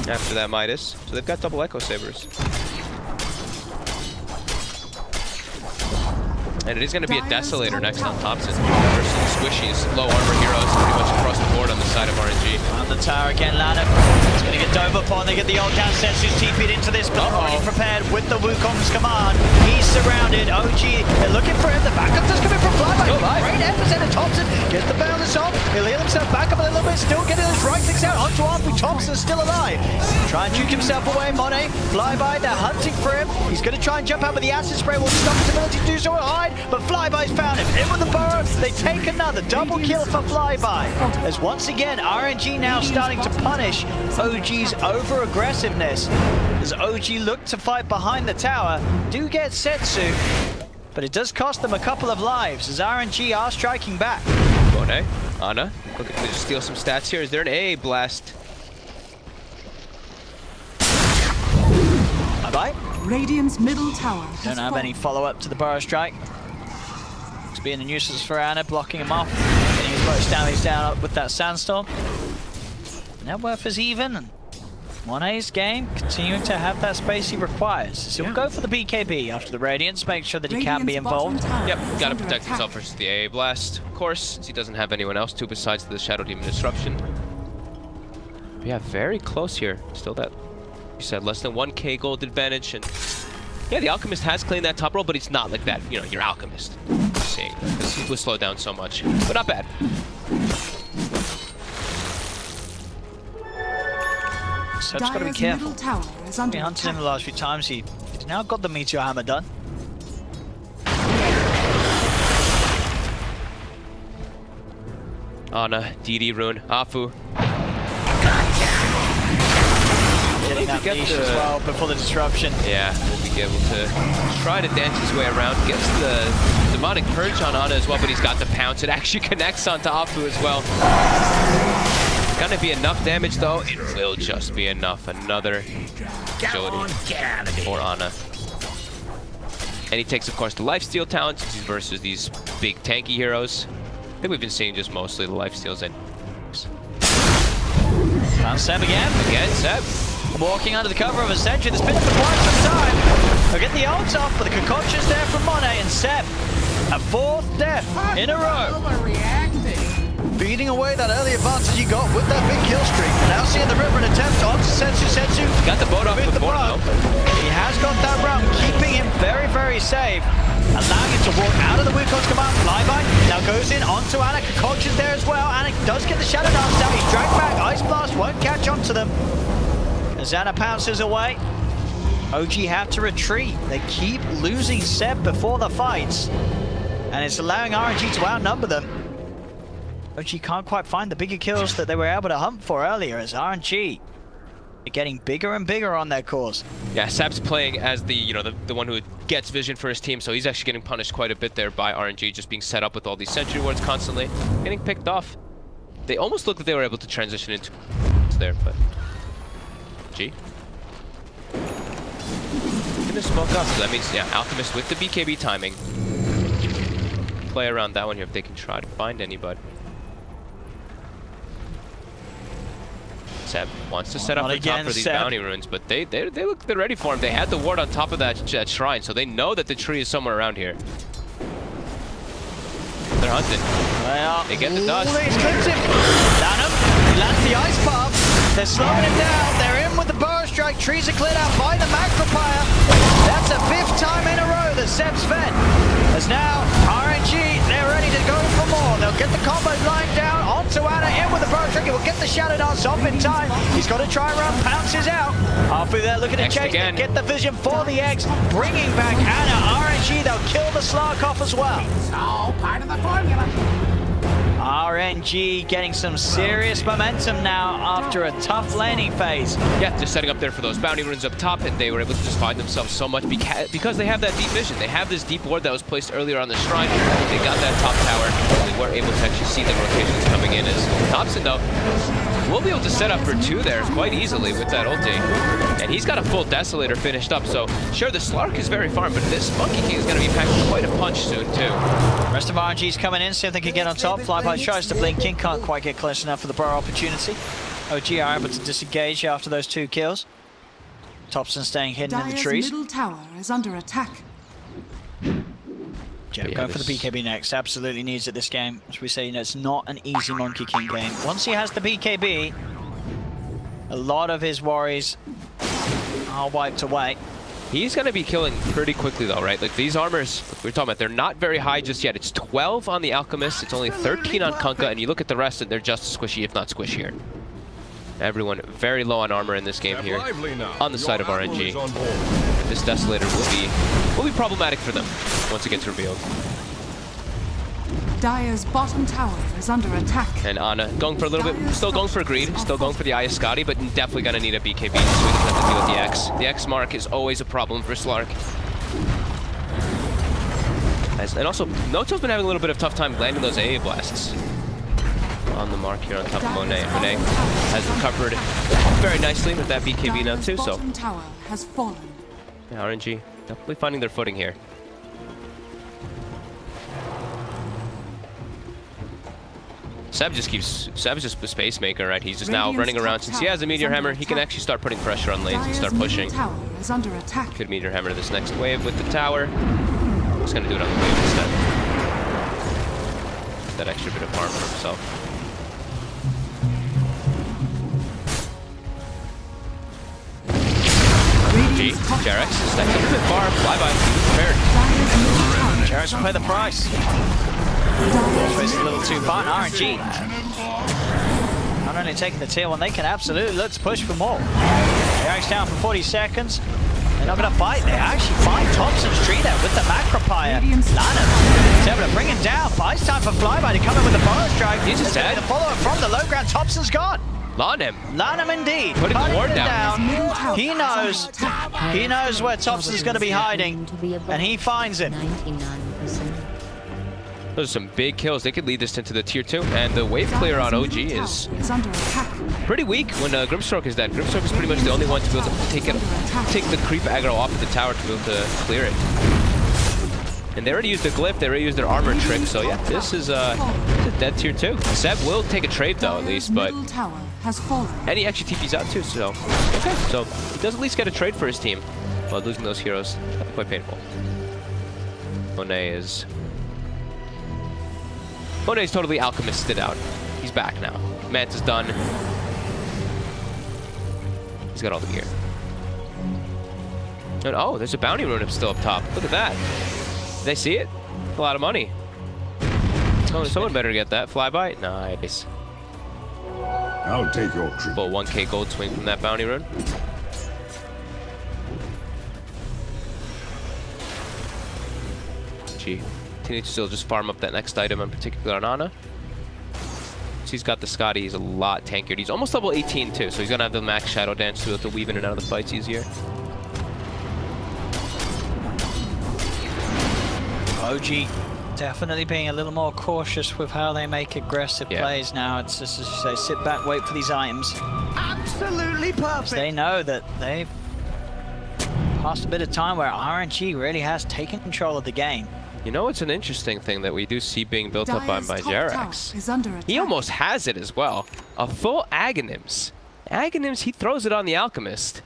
after that Midas. So they've got double Echo Sabers. And it is going to be a Desolator next on Thompson versus the Squishies. Low armor heroes pretty much across the board on the side of RNG. On the tower again, Lana. It's going to get dove upon. They get the old down Sensu's TP'd into this, but already prepared with the Wukong's command. He's surrounded. OG, they're looking for him. The backup just coming from Flyby. Great epicenter. Thompson gets the balance off. He'll heal himself back up a little bit. Still getting his right clicks out. Onto Arthur. Thompson's still alive. Try and juke himself away, Monet. Flyby, they're hunting for him. He's going to try and jump out, but the acid spray will stop his ability to do so and hide. But Flyby's found him. In with the burrow. They take another double kill for Flyby. As once again, RNG now starting to punish OG's over-aggressiveness. As OG look to fight behind the tower, do get Setsu, but it does cost them a couple of lives as RNG are striking back. Monet, Ana, looking to steal some stats here. Is there an AA blast? Bye-bye. Radiant's middle tower. Don't have any follow-up to the burrow strike. It's being a nuisance for Ana, blocking him off. Getting his most damage down up with that sandstorm. Net worth is even, and 1A's game continuing to have that space he requires. So he'll go for the BKB after the Radiance, make sure that he can be involved. Yep, gotta protect himself versus the AA blast, of course, since he doesn't have anyone else to besides the Shadow Demon Disruption. But yeah, very close here. Still that, you said, less than 1k gold advantage, and yeah, the Alchemist has claimed that top role, but it's not like that, you know, your Alchemist. Just saying, because he was slowed down so much, but not bad. Seb's got to be careful. He's been hunted him the last few times. He's now got the Meteor Hammer done. Ana, DD rune, Afu. Getting that leash as well before the disruption. Yeah, we'll be able to try to dance his way around. Gets the Demonic Purge on Ana as well, but he's got the pounce. It actually connects onto Afu as well. Gonna be enough damage though. It will just be enough. Another agility for Ana. And he takes, of course, the lifesteal talent since he's versus these big tanky heroes. I think we've been seeing just mostly the lifesteals in. Found Seb again. Again, Seb. Walking under the cover of a sentry that's been up for quite some time. comes off, but the concoction's there from Monet and Seb. A fourth death in a row. Beating away that early advantage he got with that big kill streak. Now seeing the river and attempt onto Sensu. Sensu Got the boat off with the boat, though. He has got that run, keeping him very, very safe. Allowing him to walk out of the Wukong's command. Flyby now goes in onto Anik. Concoction's there as well. Anik does get the Shadow Dance down. He's dragged back. Ice Blast won't catch on to them. As Anna pounces away, OG have to retreat. They keep losing Seb before the fights. And it's allowing RNG to outnumber them. OG can't quite find the bigger kills that they were able to hunt for earlier as RNG are getting bigger and bigger on their course. Yeah, Seb's playing as the one who gets vision for his team, so he's actually getting punished quite a bit there by RNG, just being set up with all these sentry wards constantly, getting picked off. They almost looked like they were able to transition into there, but G. Gonna smoke up, so that means, yeah, Alchemist with the BKB timing. Play around that one here if they can try to find anybody. Seb wants to set up the top for these bounty runes, but they look they're ready for him. They had the ward on top of that shrine, so they know that the tree is somewhere around here. They're hunting. Well, they get the dust. He's clipped him. Down him. He lands the ice bomb. They're slowing him down. They're in with the burrow strike. Trees are cleared out by the Magnifier. That's a 5th time in a row that Seb's fed. As now RNG, they're ready to go for more. They'll get the combo line down onto Anna, in with the burrow strike. He will get the Shadow Dance off in time. He's got to try and run. Pounces out. Halfway there looking to chase. They get the vision for the eggs. Bringing back Anna. RNG, they'll kill the Slark off as well. It's all part of the formula. RNG getting some serious momentum now after a tough laning phase. Yeah, just setting up there for those bounty runes up top, and they were able to just find themselves so much because they have that deep vision. They have this deep ward that was placed earlier on the shrine. They got that top tower. They were able to actually see the rotations coming in. As Thompson, though, will be able to set up for 2 there quite easily with that ulti. And he's got a full Desolator finished up, so sure, the Slark is very farm, but this Monkey King is going to be packing quite a punch soon, too. Rest of RNG's coming in, see if they can get on top. Flyby tries to blink in, can't quite get close enough for the burrow opportunity. OG are able to disengage after those 2 kills. Thompson staying hidden in the trees. Middle tower is under attack. Jeb going for the BKB next. Absolutely needs it this game. As we say, you know, it's not an easy Monkey King game. Once he has the BKB, a lot of his worries are wiped away. He's going to be killing pretty quickly, though, right? Like, these armors we're talking about, they're not very high just yet. It's 12 on the Alchemist. It's only 13 on Kunkka, and you look at the rest, and they're just as squishy, if not squishier. Everyone very low on armor in this game here, on the side of RNG. This Desolator will be problematic for them once it gets revealed. Dire's bottom tower is under attack. And Ana going for a little bit, still going for greed, still going for the Ayascati, but definitely going to need a BKB so he doesn't have to deal with the X. The X mark is always a problem for Slark. And also, Noto's been having a little bit of tough time landing those AA blasts on the mark here on top of Monet. Monet has recovered very nicely with that BKB now too, so Tower has fallen. yeah, RNG definitely finding their footing here. Seb's just a space maker, right? He's just now running around. Since he has a Meteor Hammer, he can actually start putting pressure on lanes and start pushing. Could Meteor Hammer this next wave with the tower. He's gonna do it on the wave instead. That extra bit of harm for himself. G, Jarex, stepping a bit far, flyby, prepared. Jarex will pay the price. It's a little too far. RNG not only taking the tier 1, they can absolutely let's push for more. Jarex down for 40 seconds. They're not going to fight. They actually find Thompson's tree there with the Macropire. Lana is able to bring him down. Buys time for Flyby to come in with the Forest Strike. He's just dead. The follow-up from the low ground. Thompson's gone. Lawn him. Lan him indeed. Putting the ward down. He knows where Thompson's going to be hiding, and he finds him. 99%. Those are some big kills. They could lead this into the tier 2, and the wave clear on OG is pretty weak when Grimstroke is dead. Grimstroke is pretty much the only one to be able to take the creep aggro off of the tower to be able to clear it. And they already used the glyph, they already used their armor trick, so yeah, this is a dead tier 2. Seb will take a trade though, at least, but and he actually TP's out too, so okay, so he does at least get a trade for his team. Well, losing those heroes, quite painful. Monet's totally alchemisted out. He's back now. Manta's done. He's got all the gear. And oh, there's a bounty rune still up top. Look at that. Did they see it? A lot of money. Oh, someone better get that. Flyby? Nice. I'll take your trip. Full 1k gold swing from that bounty rune. Gee. Continue to still just farm up that next item, in particular on Ana. He's got the Scotty. He's a lot tankier. He's almost level 18 too, so he's gonna have the max shadow dance to be able to weave in and out of the fights easier. OG definitely being a little more cautious with how they make aggressive plays now. It's just, as you say, sit back, wait for these items. Absolutely perfect. They know that they've passed a bit of time where RNG really has taken control of the game. You know, it's an interesting thing that we do see being built up by Jerax. Is under attack. He almost has it as well. A full Aghanims. Aghanims, he throws it on the Alchemist.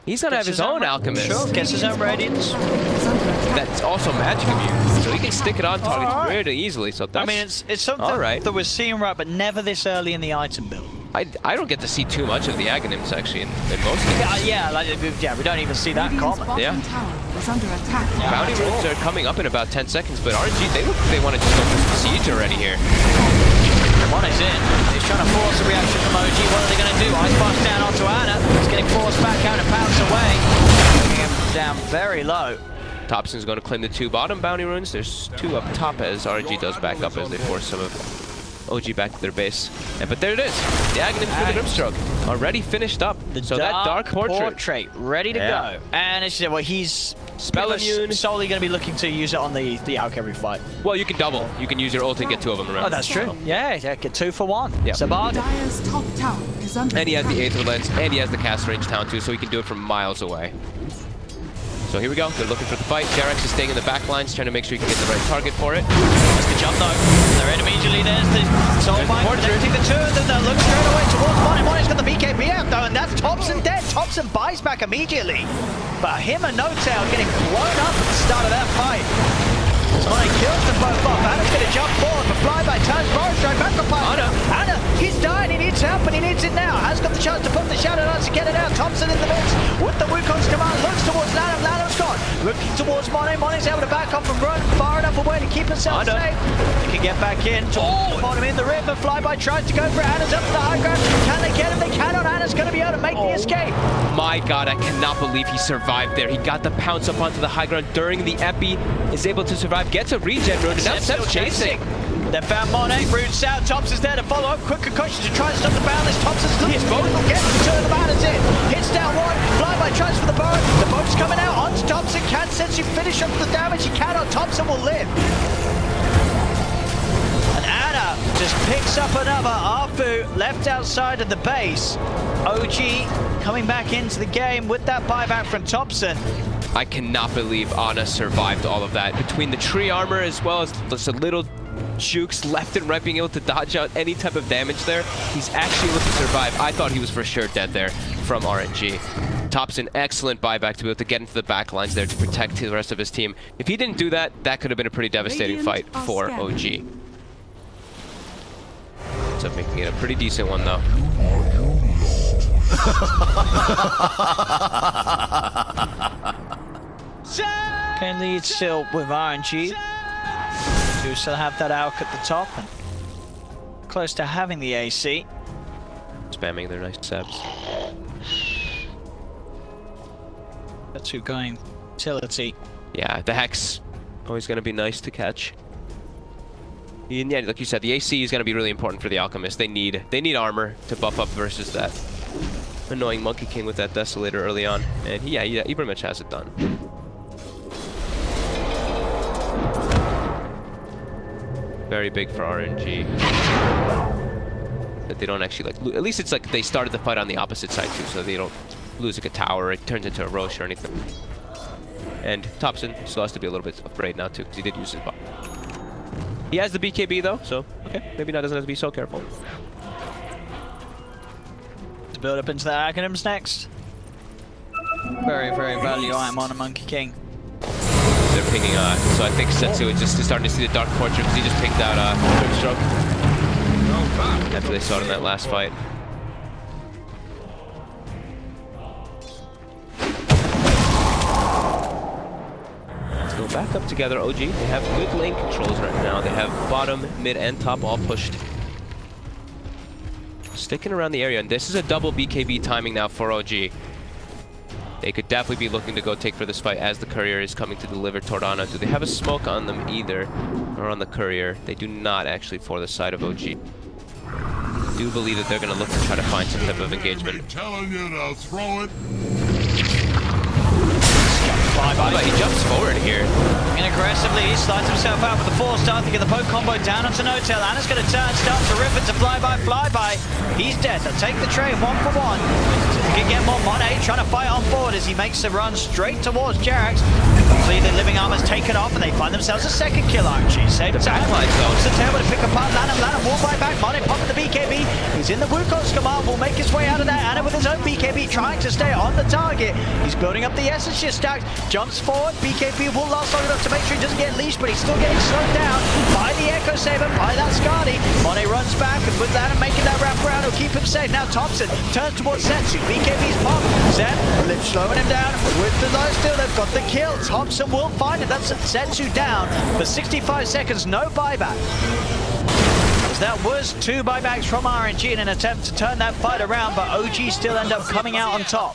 He's gonna have his own Alchemist. Sure, gets his own Radiance. That's also magic immune, so he can stick it on targets really easily. So that's, I mean, it's something that we're seeing right, but never this early in the item build. I don't get to see too much of the Aghanims actually in most games. Yeah, we don't even see that common. Yeah. Is under attack. Bounty runes are coming up in about 10 seconds, but RNG, they look like they want to just go for some siege already here. One is in. He's trying to force a reaction from OG. What are they going to do? Ice Punch down onto Ana. He's getting forced back out and pounce away. Bringing him down very low. Thompson's going to claim the 2 bottom bounty runes. There's 2 up top as RNG does back up as they force some of OG back to their base. But there it is. The Aghanims for the Grimstroke. Already finished up. So that Dark Portrait. Ready to go. And it's, well, he's spell immune. Solely going to be looking to use it on the Alch every fight. Well, you can double. You can use your ult and get 2 of them around. Oh, that's true. Yeah, get 2 for 1. Yeah. It's a bargain. Dire's top tower is under and he has the Aether Lens, and he has the cast range town too, so he can do it from miles away. So here we go. They're looking for the fight. Jerax is staying in the back lines, trying to make sure he can get the right target for it. That's the jump though. They're in immediately. There's the soul mine. Connecting the 2 of them. They'll look straight away towards Money. Money's got the BKB out though, and that's Thompson dead. Thompson buys back immediately. But him and No-Tail getting blown up at the start of that fight. So Money kills them both off. Ana's going to jump forward, but Flyby turns forward straight back up on Ana. He's dying. He needs help, and he needs it now. Has got the chance to put the shadow down to get it out. Thompson in the mix with the Wukong's command. Looks towards Lanham. Lanham's gone. Looking towards Money. Money's able to back off and run far enough away to keep himself safe. He can get back in towards the bottom in the river. Flyby tries to go for it. Ana's up to the high ground. Can they get him? They cannot. Ana's going to be able to make the escape. My God, I cannot believe he survived there. He got the pounce up onto the high ground during the epi, is able to survive, gets a regen rune, and now Seb's chasing. They found Monet, roots out, Thompson's there to follow up, quick concussion to try and stop the boundless. Thompson's looking forward, will get the 2 of the banners in. Hits down 1, Flyby tries for the boat, the boat's coming out onto Thompson, can't sense you finish up the damage, he cannot, Thompson will live. And Ana just picks up another Arfu left outside of the base. OG coming back into the game with that buyback from Thompson. I cannot believe Ana survived all of that. Between the tree armor as well as just a little jukes left and right, being able to dodge out any type of damage there, he's actually able to survive. I thought he was for sure dead there from RNG. Thompson, excellent buyback to be able to get into the back lines there to protect the rest of his team. If he didn't do that, that could have been a pretty devastating fight for OG. So making it a pretty decent one though. Can lead still with RNG. Do still have that Alch at the top and close to having the AC. Spamming their nice Sebs. That's who going utility. Yeah, the Hex always going to be nice to catch. And yeah, like you said, the AC is going to be really important for the Alchemist. They need armor to buff up versus that annoying Monkey King with that Desolator early on. And yeah, he pretty much has it done. Very big for RNG. That they don't actually like. At least it's like they started the fight on the opposite side too, so they don't lose like a tower. It turns into a Roche or anything. And Thompson still has to be a little bit afraid now too, because he did use his bot. He has the BKB though, so okay, maybe not doesn't have to be so careful. Let's build up into the Aghanims next. Very, very value item on a Monkey King. They're pinging, so I think Setsu is just starting to see the Dark Portrait because he just pinged out Quick Stroke after they saw it in that last fight. Let's go back up together, OG. They have good lane controls right now. They have bottom, mid, and top all pushed. Sticking around the area, and this is a double BKB timing now for OG. They could definitely be looking to go take for this fight as the courier is coming to deliver toward Ana. Do they have a smoke on them either, or on the courier? They do not actually for the side of OG. I do believe that they're going to look to try to find some type of engagement. Telling you to throw it. But he jumps forward here. And aggressively, he slides himself out with the 4-star to get the poke combo down onto No-Tail. Ana's going to turn, start to rip into flyby. He's dead. They'll take the trade 1-for-1. He can get more Monet trying to fight on board as he makes the run straight towards Jerax. Completely living armor's taken off and they find themselves a second kill, RNG. Same time. The tail to pick apart Lanham will buy back. Monet popping the BKB. He's in the Wukong's command. Will make his way out of there. Ana with his own BKB trying to stay on the target. He's building up the essence shift stacks. Jumps forward. BKB will last long enough to make sure he doesn't get leashed, but he's still getting slowed down by the Echo Saber, by that Skadi. Monet runs back and with Lanham making that wrap around, he'll keep him safe. Now Thompson turns towards Setsu. BKB's popped. Zed slowing him down with the lifesteal. They've got the kill. Thompson will find it. That's Setsu down for 65 seconds. No buyback. That was 2 buybacks from RNG in an attempt to turn that fight around, but OG still end up coming out on top.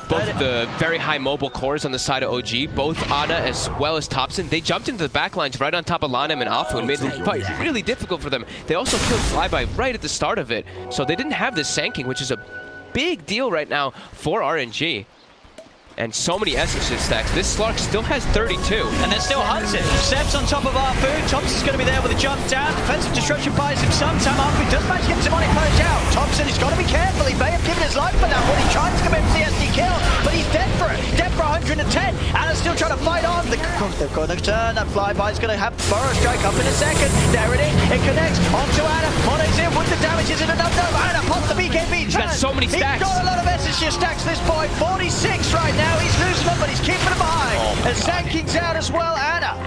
Both the very high mobile cores on the side of OG, both Ana as well as Thompson, they jumped into the backlines right on top of Lanham and Afu and made the fight really difficult for them. They also killed Flyby right at the start of it, so they didn't have this Sanking, which is a big deal right now for RNG. And so many SSS stacks. This Slark still has 32. And they're still hunting. Seb's on top of Afu. Thompson's going to be there with a jump down. Defensive destruction buys him some time. Afu does manage to get some money purged out. Thompson has got to be careful. He may have given his life for that one. He tried to commit the SD kill, but he's dead for it. Dead for 110. Ana's still trying to fight on. They're going to turn. That flyby's going to have Burrow strike up in a second. There it is. It connects onto Ana. Monet's in with the damage. Is it enough? No. Ana pops the BKB. He's got so many stacks. He's got a lot of SSS stacks this point. 46 right now. He's losing them, but he's keeping them behind. And Sanking's out as well. Ana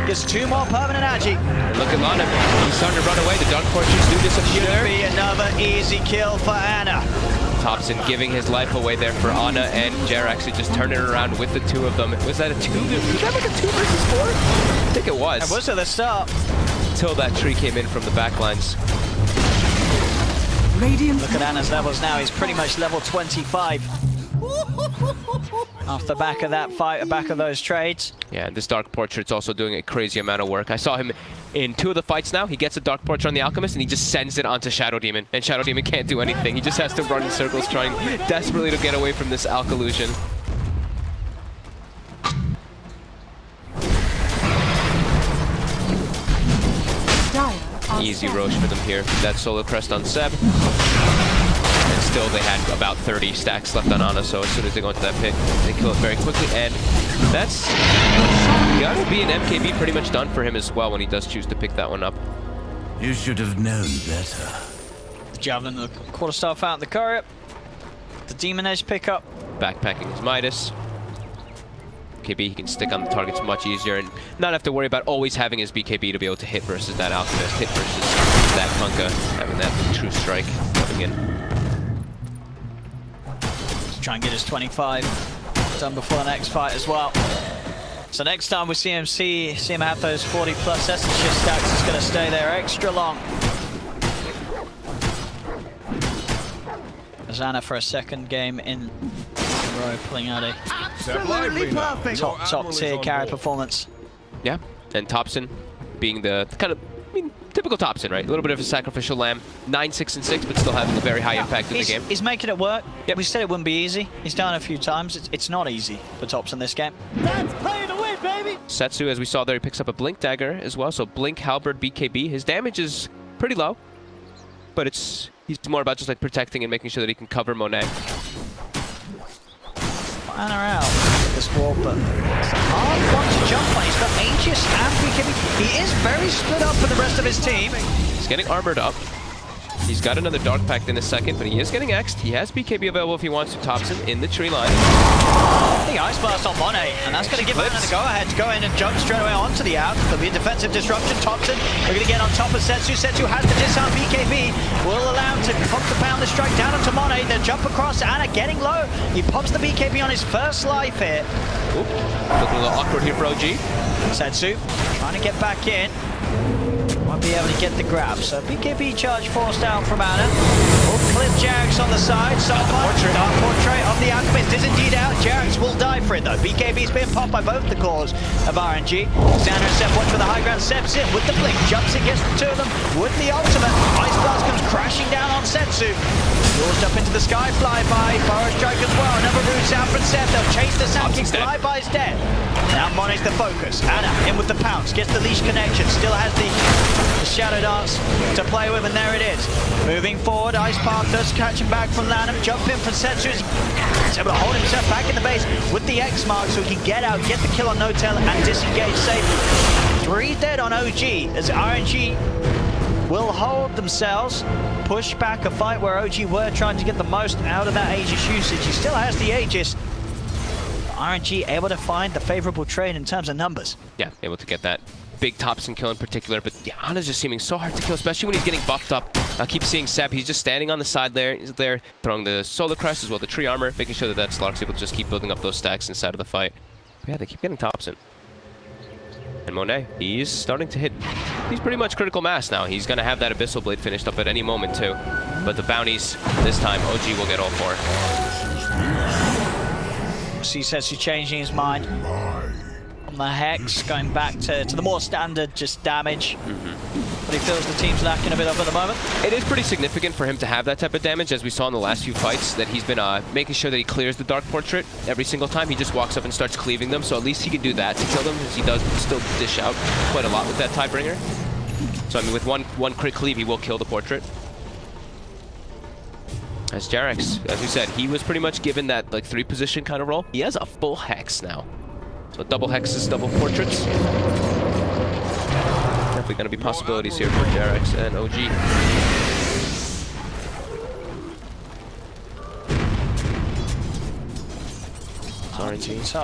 gets 2 more permanent agi. Look at Lana. He's starting to run away. The Dark Portraits do disappear there. Should be another easy kill for Ana. Thompson giving his life away there for Ana and Jerax. He just turned it around with the 2 of them. Was that a 2? Was that like a 2 versus 4? I think it was. It was at the start. Until that tree came in from the backlines. Radiant. Look at Ana's levels now. He's pretty much level 25. Off the back of that fight, back of those trades. Yeah, this Dark Portrait's also doing a crazy amount of work. I saw him in 2 of the fights now. He gets a Dark Portrait on the Alchemist and he just sends it onto Shadow Demon. And Shadow Demon can't do anything. He just has to run in circles trying desperately to get away from this Alch illusion. Easy Roche for them here. That Solo Crest on Seb. And still they had about 30 stacks left on Ana, so as soon as they go into that pit, they kill it very quickly. And that's gotta be an MKB pretty much done for him as well when he does choose to pick that one up. You should have known better. The Javelin, the Quarterstaff out in the courier. The Demon Edge pickup. Backpacking his Midas. BKB, he can stick on the targets much easier and not have to worry about always having his BKB to be able to hit versus that Alchemist, hit versus that Kunkka, having that true strike coming in. Let's try and get his 25 done before the next fight as well. So next time we see him have those 40 plus essence shift stacks, it's going to stay there extra long. Zana for a second game in a row, pulling out a top tier carry performance. Yeah, and Thompson being the kind of, typical Thompson, right? A little bit of a sacrificial lamb. 9, 6, and 6, but still having a very high impact in the game. He's making it work. Yep. We said it wouldn't be easy. He's done it a few times. It's not easy for Thompson this game. That's playing to win, baby! Setsu, as we saw there, he picks up a Blink Dagger as well. So Blink, Halberd, BKB. His damage is pretty low, but he's more about just like protecting and making sure that he can cover Monet. Ana out with this wall, but it's a hard one to jump on. He's got Aegis and BKB. He is very split up for the rest of his team. He's getting armored up. He's got another Dark Pact in a second, but he is getting X'd. He has BKB available if he wants to. Tops him in the tree line. The Ice Blast on Monet, and that's going to give him the go-ahead to go in and jump straight away onto the out. There'll be a defensive disruption. Thompson, we're going to get on top of Setsu. Setsu has the disarm. BKB will allow him to pump the pound the strike down onto Monet, then jump across. Ana getting low. He pops the BKB on his first life hit. Oop. Looking a little awkward here for OG. Setsu trying to get back in. Won't be able to get the grab. So BKB charge forced out from Ana. Will clip Jax on the side. Dark Portrait of the Alchemist is indeed out. Jax will die for it though. BKB's been popped by both the cores of RNG. Xander and Sep watch for the high ground. Sep's in with the blink. Jumps in, gets the two of them with the ultimate. Ice Blast comes crashing down on Setsu. Launched up into the sky. Flyby. Forest Strike as well. Another route out from Sep. They'll chase the Sandking. Flyby's dead. Now Monet's the focus. Ana in with the pounce. Gets the leash connection. Still has the Shadow Dance to play with, and there it is. Moving forward, Ice Path does catch him back from Lanham. Jump in from Setsu. He's able to hold himself back in the base with the X mark so he can get out, get the kill on No-Tail, and disengage safely. 3 dead on OG as RNG will hold themselves, push back a fight where OG were trying to get the most out of that Aegis usage. He still has the Aegis. RNG able to find the favorable trade in terms of numbers. Yeah, able to get that big Thompson kill in particular, but yeah, Ana's just seeming so hard to kill, especially when he's getting buffed up. I keep seeing Sep, he's just standing on the side there. He's there throwing the Solar Crest as well, the tree armor, making sure that Slark's able to just keep building up those stacks inside of the fight. But yeah, they keep getting Thompson. And Monet, he's starting to hit, he's pretty much critical mass now. He's going to have that Abyssal Blade finished up at any moment too. But the bounties, this time, OG will get all 4. See Setsu changing his mind. On the Hex, going back to the more standard, just damage. But he feels the team's lacking a bit of at the moment. It is pretty significant for him to have that type of damage, as we saw in the last few fights, that he's been making sure that he clears the Dark Portrait every single time. He just walks up and starts cleaving them, so at least he can do that to kill them, as he does still dish out quite a lot with that Tidebringer. So I mean, with one crit cleave, he will kill the Portrait. As Jarex, as we said, he was pretty much given that like 3 position kind of role. He has a full Hex now. So double Hexes, double Portraits. Definitely going to be possibilities here for Jarex and OG. RNG.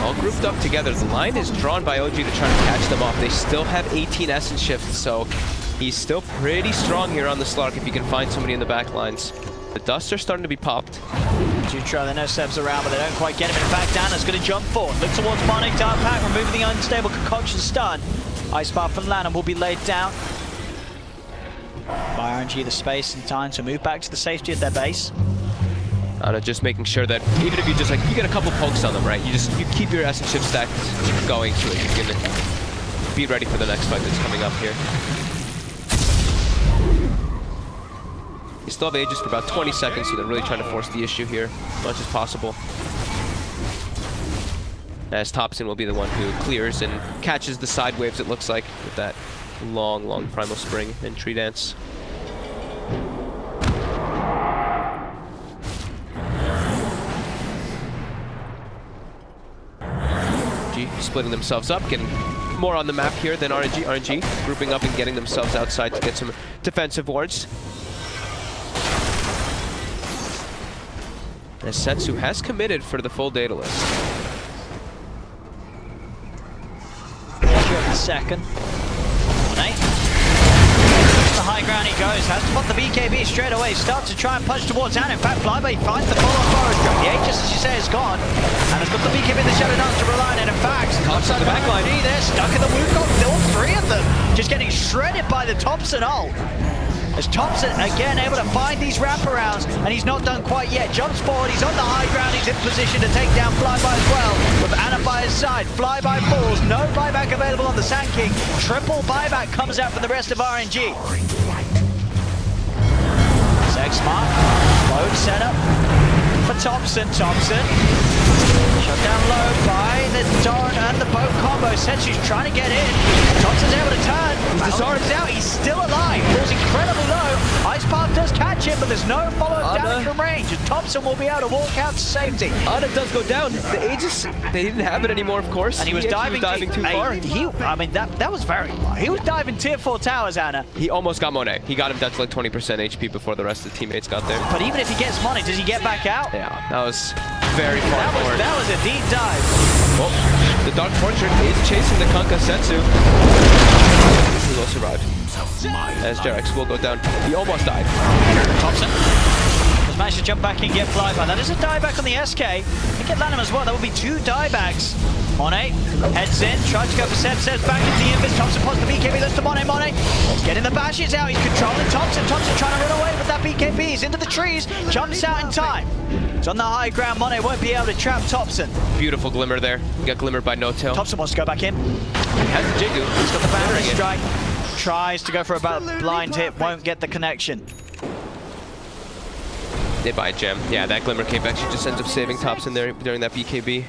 All grouped up together. The line is drawn by OG to try to catch them off. They still have 18 Essence Shifts, so he's still pretty strong here on the Slark if you can find somebody in the back lines. The dusts are starting to be popped. Jutro, they know Seb's around, but they don't quite get him. In fact, Dana's going to jump forward. Look towards Monic, Dark Pact, removing the unstable concoction stun. Ice Bar from Lanham will be laid down. By RNG the space and time to move back to the safety of their base. Just making sure that even if you just you get a couple pokes on them, right? You keep your Essence Shift stack going so that you can be ready for the next fight that's coming up here. You still have Aegis for about 20 seconds, so they're really trying to force the issue here as much as possible. As Thompson will be the one who clears and catches the side waves, it looks like, with that long Primal Spring and Tree Dance. G splitting themselves up, getting more on the map here than RNG. RNG grouping up and getting themselves outside to get some defensive wards. As Setsu has committed for the full Daedalus. Second. The high ground he goes, has to put the BKB straight away, starts to try and punch towards Ana. In fact, Flyby finds the full-on forest drop. The Aegis, as you say, is gone. And has got the BKB in the Shadow Dance to rely on. And in fact, outside the backline, they're stuck in the Wukong. All 3 of them just getting shredded by the Thompson ult. As Thompson, again, able to find these wraparounds, and he's not done quite yet. Jumps forward, he's on the high ground, he's in position to take down Flyby as well. With Ana by his side, Flyby falls, no buyback available on the Sand King. Triple buyback comes out from the rest of RNG. Sex Smart, load setup for Thompson. Shut down low by the Torrent and the boat combo. Setsu's trying to get in. Thompson's able to turn. He's disarmed out. He's still alive. Falls incredibly low. Ice Path does catch him, but there's no follow-up damage from range. And Thompson will be able to walk out to safety. Ana does go down. The Aegis, they didn't have it anymore, of course. And he was diving too far. I mean, that was very low. He was diving tier 4 towers, Ana. He almost got Monet. He got him down to like 20% HP before the rest of the teammates got there. But even if he gets Monet, does he get back out? Yeah, that was very far forward. That was a deep dive. Well, the Dark Portrait is chasing the Kanka Setsu. He will survive. As Jarex will go down. He almost died. Thompson has managed to jump back and get flyby. That is a dieback on the SK. And get Lanham as well. That would be 2 diebacks. Monet heads in, tries to go for Seb. Seb's back into the Invis. Thompson pops the BKB. Looks to Monet. Monet getting the bashes out. He's controlling Thompson. Thompson trying to run away with that BKB. He's into the trees. Jumps out in time. It's on the high ground. Monet won't be able to trap Thompson. Beautiful glimmer there. He got glimmered by No-Tail. Thompson wants to go back in. He has the Jigu. He's got the battery strike. Tries to go for a blind hit. Won't get the connection. They buy a gem. Yeah, that glimmer cape actually just ends up saving Thompson there during that BKB.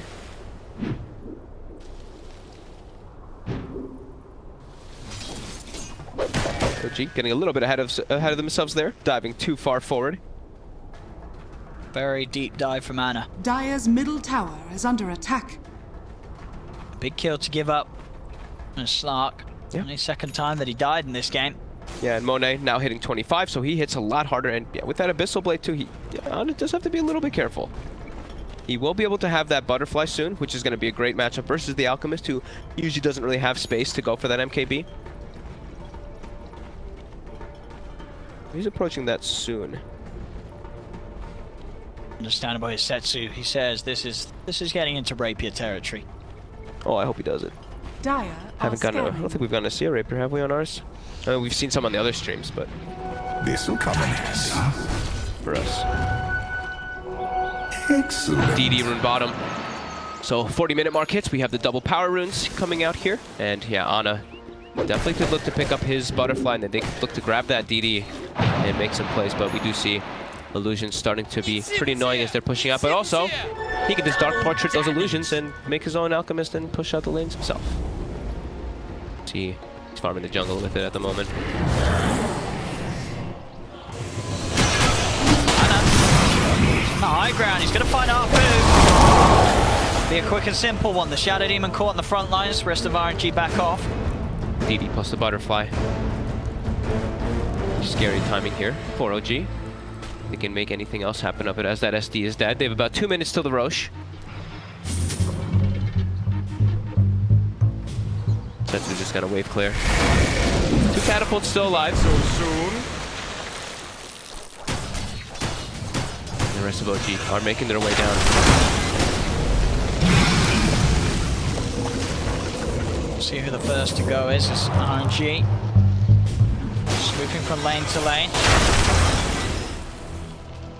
OG getting a little bit ahead of themselves there, diving too far forward. Very deep dive from Ana. Dire's middle tower is under attack. Big kill to give up. And Slark. Yeah. Only second time that he died in this game. Yeah, and Monet now hitting 25, so he hits a lot harder. And yeah, with that Abyssal Blade too, Ana does have to be a little bit careful. He will be able to have that Butterfly soon, which is going to be a great matchup versus the Alchemist, who usually doesn't really have space to go for that MKB. He's approaching that soon. Understandable his Setsu. He says this is getting into rapier territory. Oh, I hope he does it. Dire I don't think we've gotten to see a Rapier, have we, on ours? I mean, we've seen some on the other streams, but This'll come in handy. for us. Excellent. DD rune bottom. So 40-minute mark hits. We have the double power runes coming out here. And yeah, Ana definitely could look to pick up his Butterfly, and then they could look to grab that DD and make some plays. But we do see illusions starting to be pretty annoying as they're pushing out. But also, he can just Dark Portrait those illusions and make his own Alchemist and push out the lanes himself. See, he's farming the jungle with it at the moment. On the high ground, he's going to find Arfu. Be a quick and simple one. The Shadow Demon caught on the front lines. Rest of RNG back off. DD plus the Butterfly. Scary timing here for OG. They can make anything else happen up it as that SD is dead. They have about 2 minutes till the Roche. Setsu just got a wave clear. 2 catapults still alive. So soon. The rest of OG are making their way down. We'll see who the first to go is. It's RNG. Swooping from lane to lane.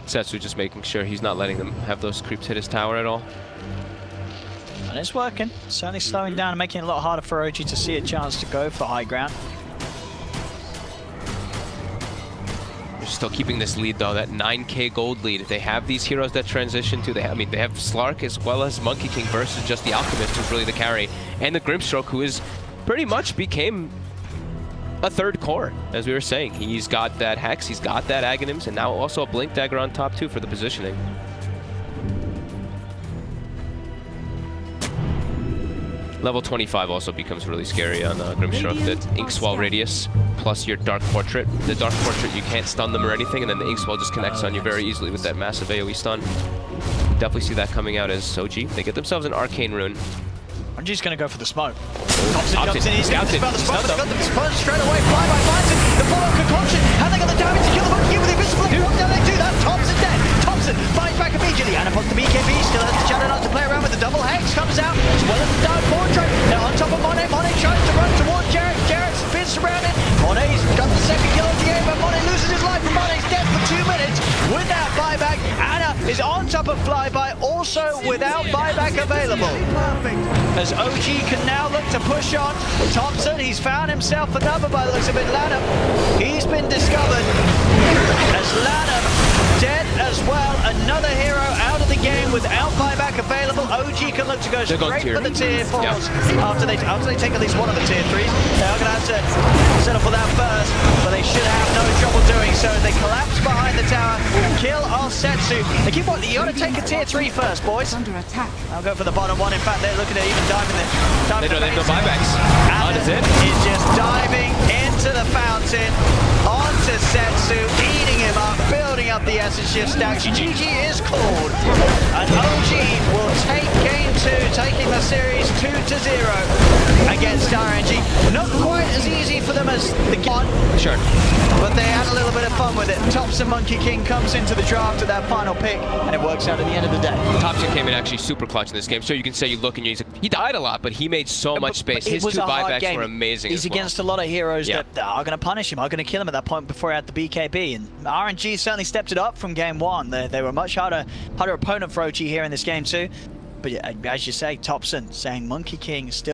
Setsu just making sure he's not letting them have those creeps hit his tower at all. And it's working. Certainly slowing down and making it a lot harder for OG to see a chance to go for high ground. They're still keeping this lead though, that 9k gold lead. They have these heroes that transition to, they have Slark as well as Monkey King versus just the Alchemist, who's really the carry, and the Grimstroke, who is pretty much became a third core, as we were saying. He's got that Hex, he's got that Aghanims, and now also a Blink Dagger on top too for the positioning. Level 25 also becomes really scary on Grimstroke. That Inkswell radius plus your Dark Portrait. The Dark Portrait, you can't stun them or anything, and then the Inkswell just connects on you very easily with that massive AoE stun. Definitely see that coming out as OG. They get themselves an Arcane Rune. RNG's going to go for the smoke. Thompson jumps in, he's scouts it. got the smoke, he's got the sponge straight away, flyby finds it, the follow concoction, and they got the damage to kill the monkey with the invisible. What do they do? That Thompson dead. Thompson finds back immediately, and upon the BKB, still has the Shadow Knight to play around with. The double Hex comes out, as well as the Dark Portrait. Now on top of Monet, Monet tries to run towards Jarrett, Jarrett's been surrounded. Monet's got the second kill of the game, but Monet loses his life, and Monet's dead for 2 minutes. With that buyback, Ana is on top of Flyby, also without buyback available. As OG can now look to push on. Thompson, he's found himself another by the looks of it. Lanham, he's been discovered. As Lanham dead as well another hero out of the game without buyback available. OG can look to go straight for the tier 4s after they take at least one of the tier 3s. They are going to have to settle for that first, but they should have no trouble doing so. They collapse behind the tower, kill Setsu. They keep wanting, you got to take a tier 3 first, boys. Under attack. I'll go for the bottom one. In fact, they're looking at even diving there. They don't have no buybacks. Is just diving into the fountain, onto Setsu, eating him up, building up the essence shift stack. GG is called. And OG will take game 2, taking the series 2-0 against RNG. Not quite as easy for them as the one. Sure. But they had a little bit of fun with it. Thompson Monkey King comes into the draft at that final pick, and it works out at the end of the day. Thompson came in actually super clutch in this game. So you can say you look and he died a lot, but he made so much space. His 2 buybacks were amazing. He's against a lot of heroes that are going to punish him, are going to kill him at that point before he had the BKB. And RNG certainly stepped it up from game 1. They were a much harder opponent for OG here in this game too. But as you say, Thompson saying Monkey King still